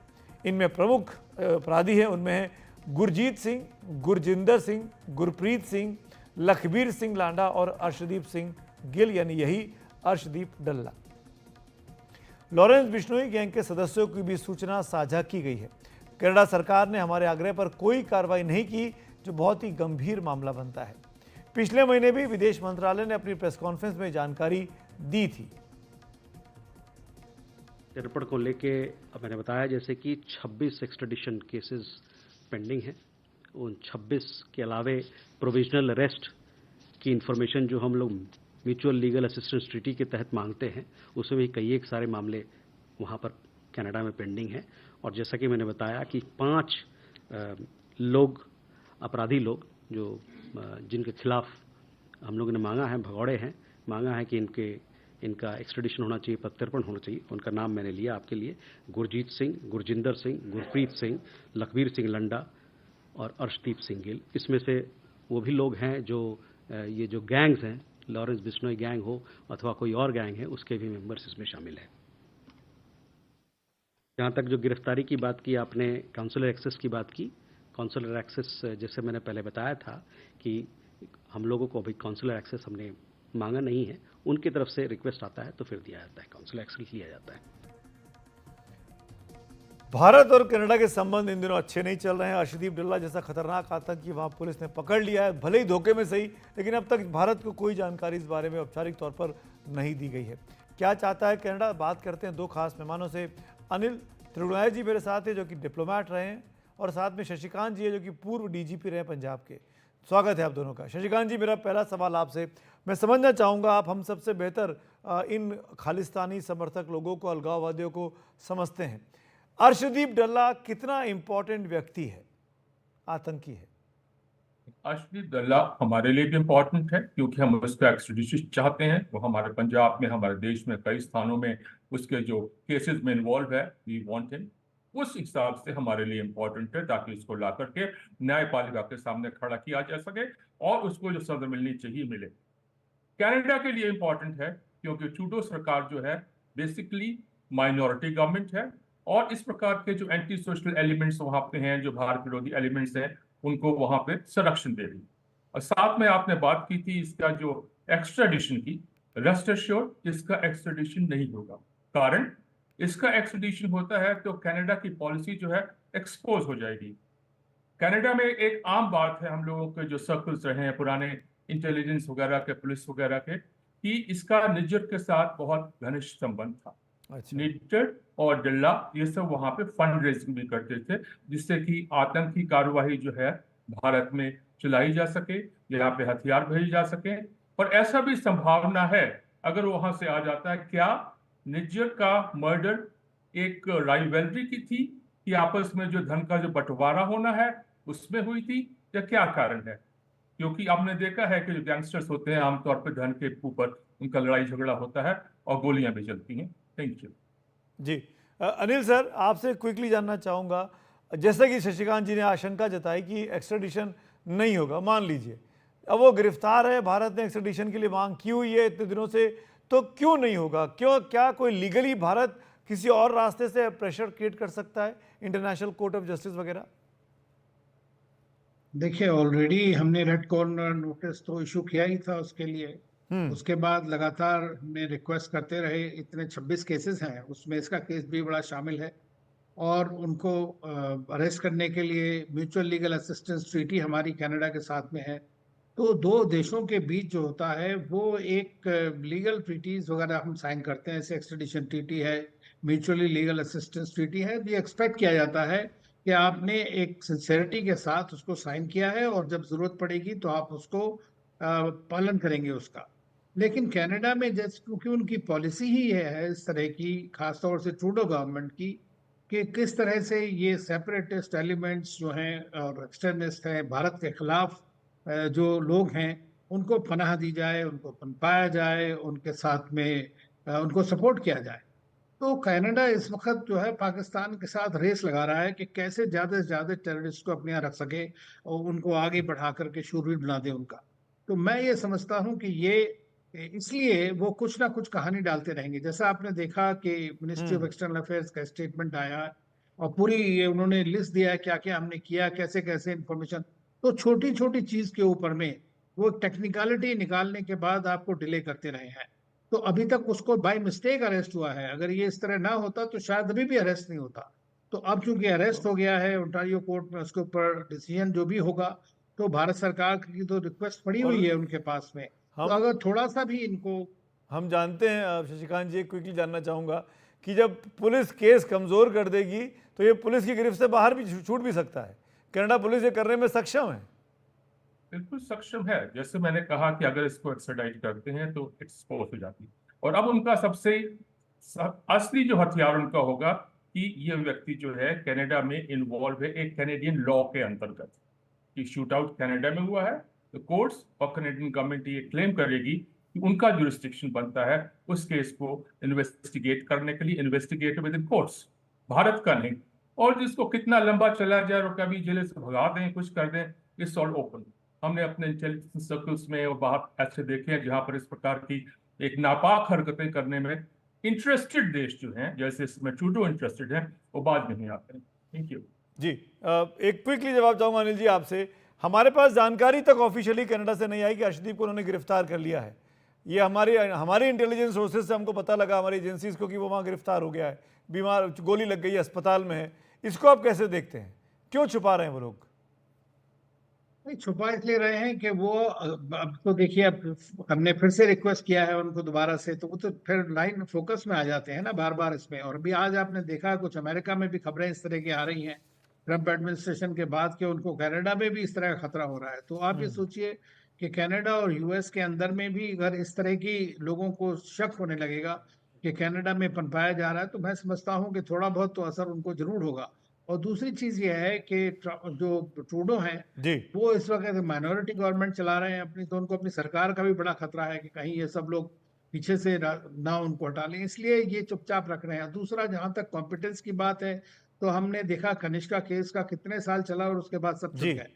इनमें प्रमुख अपराधी हैं, उनमें हैं गुरजीत सिंह, गुरजिंदर सिंह, गुरप्रीत सिंह, लखबीर सिंह लांडा और अर्शदीप सिंह गिल, यानी यही अर्शदीप डल्ला। लॉरेंस बिश्नोई गैंग के सदस्यों की भी सूचना साझा की गई है। कनाडा सरकार ने हमारे आग्रह पर कोई कार्रवाई नहीं की, जो बहुत ही गंभीर मामला बनता है। पिछले महीने भी विदेश मंत्रालय ने अपनी प्रेस कॉन्फ्रेंस में जानकारी दी थी। प्रत्यर्पण को लेके मैंने बताया जैसे कि 26 एक्स्ट्राडिशन केसेस पेंडिंग हैं। उन 26 के अलावे प्रोविजनल अरेस्ट की इंफॉर्मेशन जो हम लोग म्यूचुअल लीगल असिस्टेंस ट्रीटी के तहत मांगते हैं, उसमें भी कई एक सारे मामले वहाँ पर कनाडा में पेंडिंग हैं। और जैसा कि मैंने बताया कि 5 लोग, अपराधी लोग जो जिनके खिलाफ हम लोगों ने मांगा है, भगौड़े हैं, मांगा है कि इनका एक्स्ट्रेडिशन होना चाहिए, प्रत्यर्पण होना चाहिए। उनका नाम मैंने लिया आपके लिए, गुरजीत सिंह, गुरजिंदर सिंह, गुरप्रीत सिंह, लखबीर सिंह लंडा और अर्शदीप सिंह गिल। इसमें से वो भी लोग हैं जो ये जो गैंग्स हैं, लॉरेंस बिश्नोई गैंग हो अथवा कोई और गैंग है, उसके भी मेंबर्स इसमें शामिल हैं। जहाँ तक जो गिरफ्तारी की बात की आपने, काउंसलर एक्सेस की बात की, काउंसलर एक्सेस जैसे मैंने पहले बताया था कि हम लोगों को अभी काउंसलर एक्सेस हमने मांगा नहीं है, उनकी तरफ से रिक्वेस्ट आता है तो फिर दिया जाता है, काउंसलर एक्सेस लिया जाता है। भारत और कनाडा के संबंध इन दिनों अच्छे नहीं चल रहे हैं। अर्शदीप डल्ला जैसा खतरनाक आतंकी वहां पुलिस ने पकड़ लिया है, भले ही धोखे में सही, लेकिन अब तक भारत को कोई जानकारी इस बारे में औपचारिक तौर पर नहीं दी गई है। क्या चाहता है कनाडा, बात करते हैं दो खास मेहमानों से। अनिल त्रिगुणाय जी मेरे साथ हैं, जो कि डिप्लोमेट रहे हैं, और साथ में शशिकांत जी है, जो कि पूर्व डीजीपी रहे पंजाब के। स्वागत है आप दोनों का। शशिकांत जी, मेरा पहला सवाल आपसे, मैं समझना चाहूँगा आप हम सबसे बेहतर इन खालिस्तानी समर्थक लोगों को, अलगाववादियों को समझते हैं। अर्शदीप डल्ला कितना इम्पोर्टेंट व्यक्ति है, आतंकी है? अर्शदीप डल्ला हमारे लिए भी इम्पोर्टेंट है, क्योंकि हम उसका एक्स्ट्रेडिशन चाहते हैं। वो हमारे पंजाब में, हमारे देश में कई स्थानों में उसके जो केसेस में इन्वॉल्व है, वी वांट हिम। उस हिसाब से हमारे लिए इम्पोर्टेंट है, ताकि उसको ला करके न्यायपालिका के सामने खड़ा किया जा सके और उसको जो सजा मिलनी चाहिए मिले। कनाडा के लिए इम्पोर्टेंट है, क्योंकि ट्रूडो सरकार जो है बेसिकली माइनॉरिटी गवर्नमेंट है, और इस प्रकार के जो एंटी सोशल एलिमेंट्स वहां पे हैं, जो भारत विरोधी एलिमेंट्स हैं, उनको वहां पे संरक्षण दे रही। और साथ में आपने बात की थी इसका जो एक्स्ट्राडिशन की, रेस्ट एश्योर्ड इसका एक्स्ट्राडिशन नहीं होगा। कारण इसका एक्स्ट्राडिशन होता है तो कनाडा की पॉलिसी जो है एक्सपोज हो जाएगी। कनाडा में एक आम बात है, हम लोगों के जो सर्कल्स रहे हैं पुराने इंटेलिजेंस वगैरह के, पुलिस वगैरह के, कि इसका निज्जर के साथ बहुत घनिष्ठ संबंध था। अच्छा। निज्जर और डल्ला ये सब वहां पे फंड रेजिंग भी करते थे, जिससे कि आतंकी कार्यवाही जो है भारत में चलाई जा सके, यहाँ पे हथियार भेजे जा सके। पर ऐसा भी संभावना है, अगर वहां से आ जाता है, क्या निज्जर का मर्डर एक राइवलरी की थी कि आपस में जो धन का जो बंटवारा होना है उसमें हुई थी, या क्या कारण है? क्योंकि आपने देखा है कि जो गैंगस्टर्स होते हैं आमतौर पर धन के ऊपर उनका लड़ाई झगड़ा होता है और गोलियां भी चलती हैं। Thank you ji. Anil sir, आपसे क्विकली जानना चाहूँगा, जैसा कि शशिकांत जी ने आशंका जताई कि एक्स्ट्रेडिशन नहीं होगा, मान लीजिए अब वो गिरफ्तार है, भारत ने एक्स्ट्रेडिशन के लिए मांग की हुई है इतने दिनों से, तो क्यों नहीं होगा? क्यों, क्या कोई लीगली भारत किसी और रास्ते से प्रेशर क्रिएट कर सकता है, इंटरनेशनल कोर्ट ऑफ जस्टिस वगैरह? देखिए, ऑलरेडी हमने रेड कॉर्नर नोटिस तो इशू किया ही था उसके लिए। उसके बाद लगातार हमने रिक्वेस्ट करते रहे। इतने 26 केसेस हैं, उसमें इसका केस भी बड़ा शामिल है, और उनको अरेस्ट करने के लिए म्यूचुअल लीगल असिस्टेंस ट्रीटी हमारी कनाडा के साथ में है। तो दो देशों के बीच जो होता है वो एक लीगल ट्रीटीज वगैरह हम साइन करते हैं, जैसे एक्सट्रेडिशन ट्रीटी है, म्यूचुअली लीगल असिस्टेंस ट्रीटी है। ये एक्सपेक्ट किया जाता है कि आपने एक सिंसेरिटी के साथ उसको साइन किया है, और जब जरूरत पड़ेगी तो आप उसको पालन करेंगे उसका। लेकिन कनाडा में जैसे क्योंकि उनकी पॉलिसी ही है इस तरह की, खासतौर से ट्रूडो गवर्नमेंट की, कि किस तरह से ये सेपरेटिस्ट एलिमेंट्स जो हैं और एक्सट्रीमिस्ट हैं, भारत के खिलाफ जो लोग हैं, उनको पनाह दी जाए, उनको पनपाया जाए, उनके साथ में उनको सपोर्ट किया जाए। तो कनाडा इस वक्त जो है पाकिस्तान के साथ रेस लगा रहा है कि कैसे ज़्यादा से ज़्यादा टेररिस्ट को अपने यहाँ रख सके और उनको आगे बढ़ा करके शूरवीर बना दे उनका। तो मैं ये समझता हूँ कि ये इसलिए वो कुछ ना कुछ कहानी डालते रहेंगे। जैसा आपने देखा कि मिनिस्ट्री ऑफ एक्सटर्नल अफेयर्स का स्टेटमेंट आया और पूरी ये उन्होंने लिस्ट दिया है क्या क्या हमने किया, कैसे कैसे इंफॉर्मेशन। तो छोटी छोटी चीज के ऊपर में वो टेक्निकलिटी निकालने के बाद आपको डिले करते रहे हैं। तो अभी तक उसको बाय मिस्टेक अरेस्ट हुआ है, अगर ये इस तरह ना होता तो शायद अभी भी अरेस्ट नहीं होता। तो अब चूंकि अरेस्ट हो गया है, ओंटारियो कोर्ट में उसके ऊपर डिसीजन जो भी होगा, तो भारत सरकार की तो रिक्वेस्ट पड़ी हुई है उनके पास में। तो अगर थोड़ा सा भी इनको, हम जानते हैं शशिकांत जी, क्विकली जानना चाहूँगा कि जब पुलिस केस कमज़ोर कर देगी तो ये पुलिस की गिरफ्त से बाहर भी छूट भी सकता है। कनाडा पुलिस ये करने में सक्षम है? बिल्कुल सक्षम है। जैसे मैंने कहा कि अगर इसको एक्स्ट्राडाइट करते हैं तो एक्सपोज हो जाती है, और अब उनका सबसे असली जो हथियार उनका होगा कि ये व्यक्ति जो है कनाडा में इन्वॉल्व है एक कैनेडियन लॉ के अंतर्गत, कि शूट आउट कनाडा में हुआ है, तो कोर्ट्स और कैनेडियन गवर्नमेंट ये क्लेम करेगी कि उनका जुरिस्डिक्शन बनता है उस केस को इन्वेस्टिगेट करने के लिए, investigate with in courts, Bharat का नहीं। और जिसको कितना लंबा चला जाए और कभी जेल से भगा दें, कुछ कर दें, इट्स ऑल ओपन। हमने अपने इंटेलिजेंस सर्कल्स में और बाहर ऐसे देखे हैं जहां पर इस प्रकार की एक नापाक हरकतें करने में इंटरेस्टेड देश जो हैं, जैसे इसमें ट्रूडो इंटरेस्टेड हैं, वो बाद में नहीं आते हैं। थैंक यू जी। एक क्विकली जवाब चाहूँगा अनिल जी आपसे। हमारे पास जानकारी तक ऑफिशियली कनाडा से नहीं आई कि अर्शदीप को उन्होंने गिरफ्तार कर लिया है। ये हमारे इंटेलिजेंस सोर्सेज से हमको पता लगा, हमारी एजेंसीज को, कि वो वहाँ गिरफ्तार हो गया है, बीमार, गोली लग गई है, अस्पताल में है। इसको आप कैसे देखते हैं? क्यों छुपा रहे हैं वो लोग? नहीं छुपा इसलिए रहे हैं कि वो अब तो देखिए, अब हमने फिर से रिक्वेस्ट किया है उनको दोबारा से, तो वो तो फिर लाइन फोकस में आ जाते हैं ना बार बार इसमें। और भी आज आपने देखा कुछ अमेरिका में भी खबरें इस तरह की आ रही हैं ट्रंप एडमिनिस्ट्रेशन के बाद कि उनको कनाडा में भी इस तरह का खतरा हो रहा है। तो आप ये सोचिए कि कनाडा और यूएस के अंदर में भी अगर इस तरह की लोगों को शक होने लगेगा कि कनाडा में पनपाया जा रहा है, तो मैं समझता हूँ कि थोड़ा बहुत तो असर उनको जरूर होगा। और दूसरी चीज ये है कि जो ट्रूडो हैं वो इस वक्त माइनॉरिटी गवर्नमेंट चला रहे हैं अपनी, तो उनको अपनी सरकार का भी बड़ा खतरा है कि कहीं ये सब लोग पीछे से ना उनको हटा लें, इसलिए ये चुपचाप रख रहे हैं। दूसरा, जहां तक कॉम्पिटेंस की बात है, तो हमने देखा कनिष्का केस का कितने साल चला और उसके बाद सब चुप गए।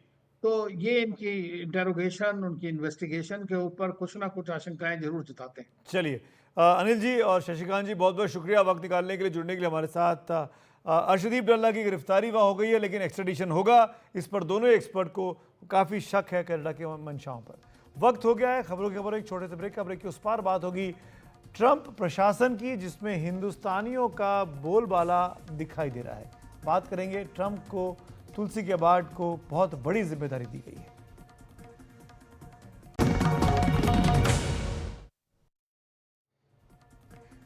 तो ये इनकी इंटेरोगेशन, उनकी इन्वेस्टिगेशन के ऊपर कुछ ना कुछ आशंकाएं जरूर जताते हैं। चलिए अनिल जी और शशिकांत जी, बहुत बहुत शुक्रिया वक्त निकालने के लिए, जुड़ने के लिए हमारे साथ। अर्शदीप डल्ला की गिरफ्तारी वहाँ हो गई है, लेकिन एक्स्ट्रेडिशन होगा, इस पर दोनों एक्सपर्ट को काफ़ी शक है कनाडा के मंशाओं पर। वक्त हो गया है खबरों के खबर एक छोटे से ब्रेक का। ब्रेक के उस पार बात होगी ट्रंप प्रशासन की, जिसमें हिंदुस्तानियों का बोलबाला दिखाई दे रहा है। बात करेंगे ट्रंप को, तुलसी गैबार्ड को बहुत बड़ी जिम्मेदारी दी गई है।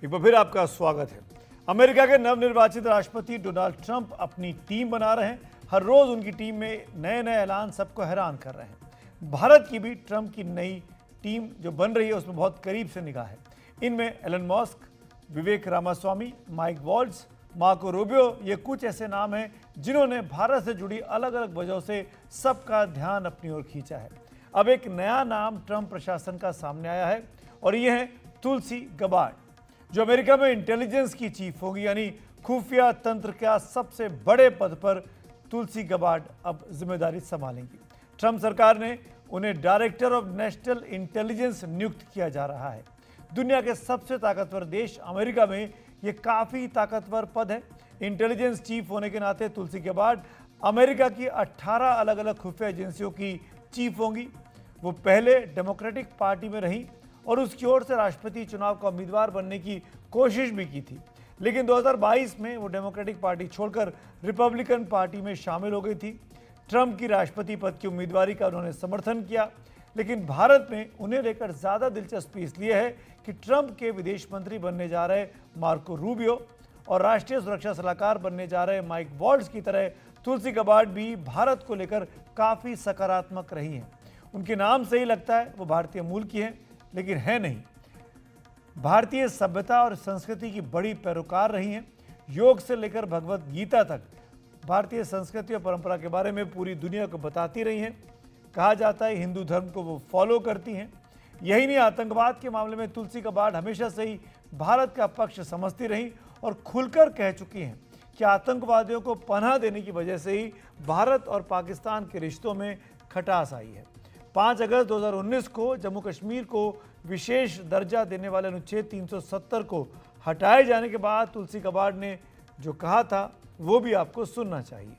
एक बार फिर आपका स्वागत है। अमेरिका के नवनिर्वाचित राष्ट्रपति डोनाल्ड ट्रंप अपनी टीम बना रहे हैं। हर रोज उनकी टीम में नए नए ऐलान सबको हैरान कर रहे हैं। भारत की भी ट्रंप की नई टीम जो बन रही है उसमें बहुत करीब से निगाह है। इनमें Elon Musk, Vivek Ramaswamy, Mike Waltz, Marco Rubio, ये कुछ ऐसे नाम हैं जिन्होंने भारत से जुड़ी अलग अलग वजहों से सबका ध्यान अपनी ओर खींचा है। अब एक नया नाम ट्रंप प्रशासन का सामने आया है और ये है तुलसी गबार्ड, जो अमेरिका में इंटेलिजेंस की चीफ होगी, यानी खुफिया तंत्र का सबसे बड़े पद पर तुलसी गबार्ड अब जिम्मेदारी संभालेंगी। ट्रंप सरकार ने उन्हें डायरेक्टर ऑफ नेशनल इंटेलिजेंस नियुक्त किया जा रहा है। दुनिया के सबसे ताकतवर देश अमेरिका में ये काफ़ी ताकतवर पद है। इंटेलिजेंस चीफ होने के नाते तुलसी गबार्ड अमेरिका की 18 अलग अलग खुफिया एजेंसियों की चीफ होंगी। वो पहले डेमोक्रेटिक पार्टी में रहीं और उसकी ओर से राष्ट्रपति चुनाव का उम्मीदवार बनने की कोशिश भी की थी, लेकिन 2022 में वो डेमोक्रेटिक पार्टी छोड़कर रिपब्लिकन पार्टी में शामिल हो गई थी। ट्रंप की राष्ट्रपति पद की उम्मीदवारी का उन्होंने समर्थन किया, लेकिन भारत में उन्हें लेकर ज़्यादा दिलचस्पी इसलिए है कि ट्रंप के विदेश मंत्री बनने जा रहे मार्को रूबियो और राष्ट्रीय सुरक्षा सलाहकार बनने जा रहे माइक वॉल्ट्ज की तरह तुलसी गबार्ड भी भारत को लेकर काफ़ी सकारात्मक रही हैं। उनके नाम से ही लगता है वो भारतीय मूल की हैं, लेकिन है नहीं। भारतीय सभ्यता और संस्कृति की बड़ी पैरोकार रही हैं। योग से लेकर भगवत गीता तक भारतीय संस्कृति और परंपरा के बारे में पूरी दुनिया को बताती रही हैं। कहा जाता है हिंदू धर्म को वो फॉलो करती हैं। यही नहीं, आतंकवाद के मामले में तुलसी गबार्ड हमेशा से ही भारत का पक्ष समझती रही और खुलकर कह चुकी हैं कि आतंकवादियों को पनाह देने की वजह से ही भारत और पाकिस्तान के रिश्तों में खटास आई है। 5 अगस्त 2019 को जम्मू कश्मीर को विशेष दर्जा देने वाले अनुच्छेद 370 को हटाए जाने के बाद तुलसी गबार्ड ने जो कहा था वो भी आपको सुनना चाहिए।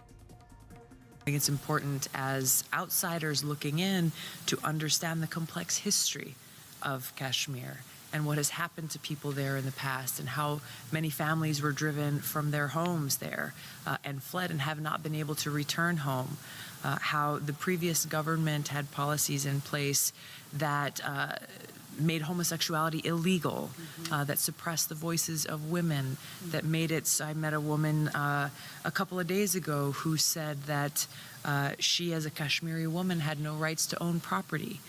It's important as outsiders looking in to understand the complex history of Kashmir and what has happened to people there in the past and how many families were driven from their homes there and fled and have not been able to return home. How the previous government had policies in place that made homosexuality illegal, that suppressed the voices of women, that made it, I met a woman a couple of days ago who said that she as a Kashmiri woman had no rights to own property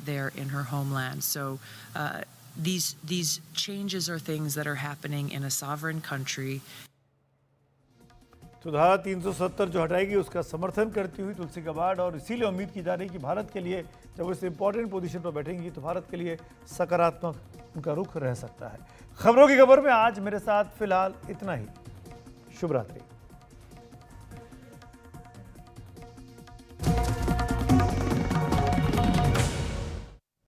there in her homeland. So these changes are things that are happening in a sovereign country. तो धारा 370 जो हटाएगी उसका समर्थन करती हुई तुलसी Gabbard, और इसीलिए उम्मीद की जा रही है कि भारत के लिए जब वो इस इंपॉर्टेंट पोजीशन पर बैठेंगी तो भारत के लिए सकारात्मक उनका रुख रह सकता है। खबरों की खबर में आज मेरे साथ फिलहाल इतना ही। शुभ रात्रि।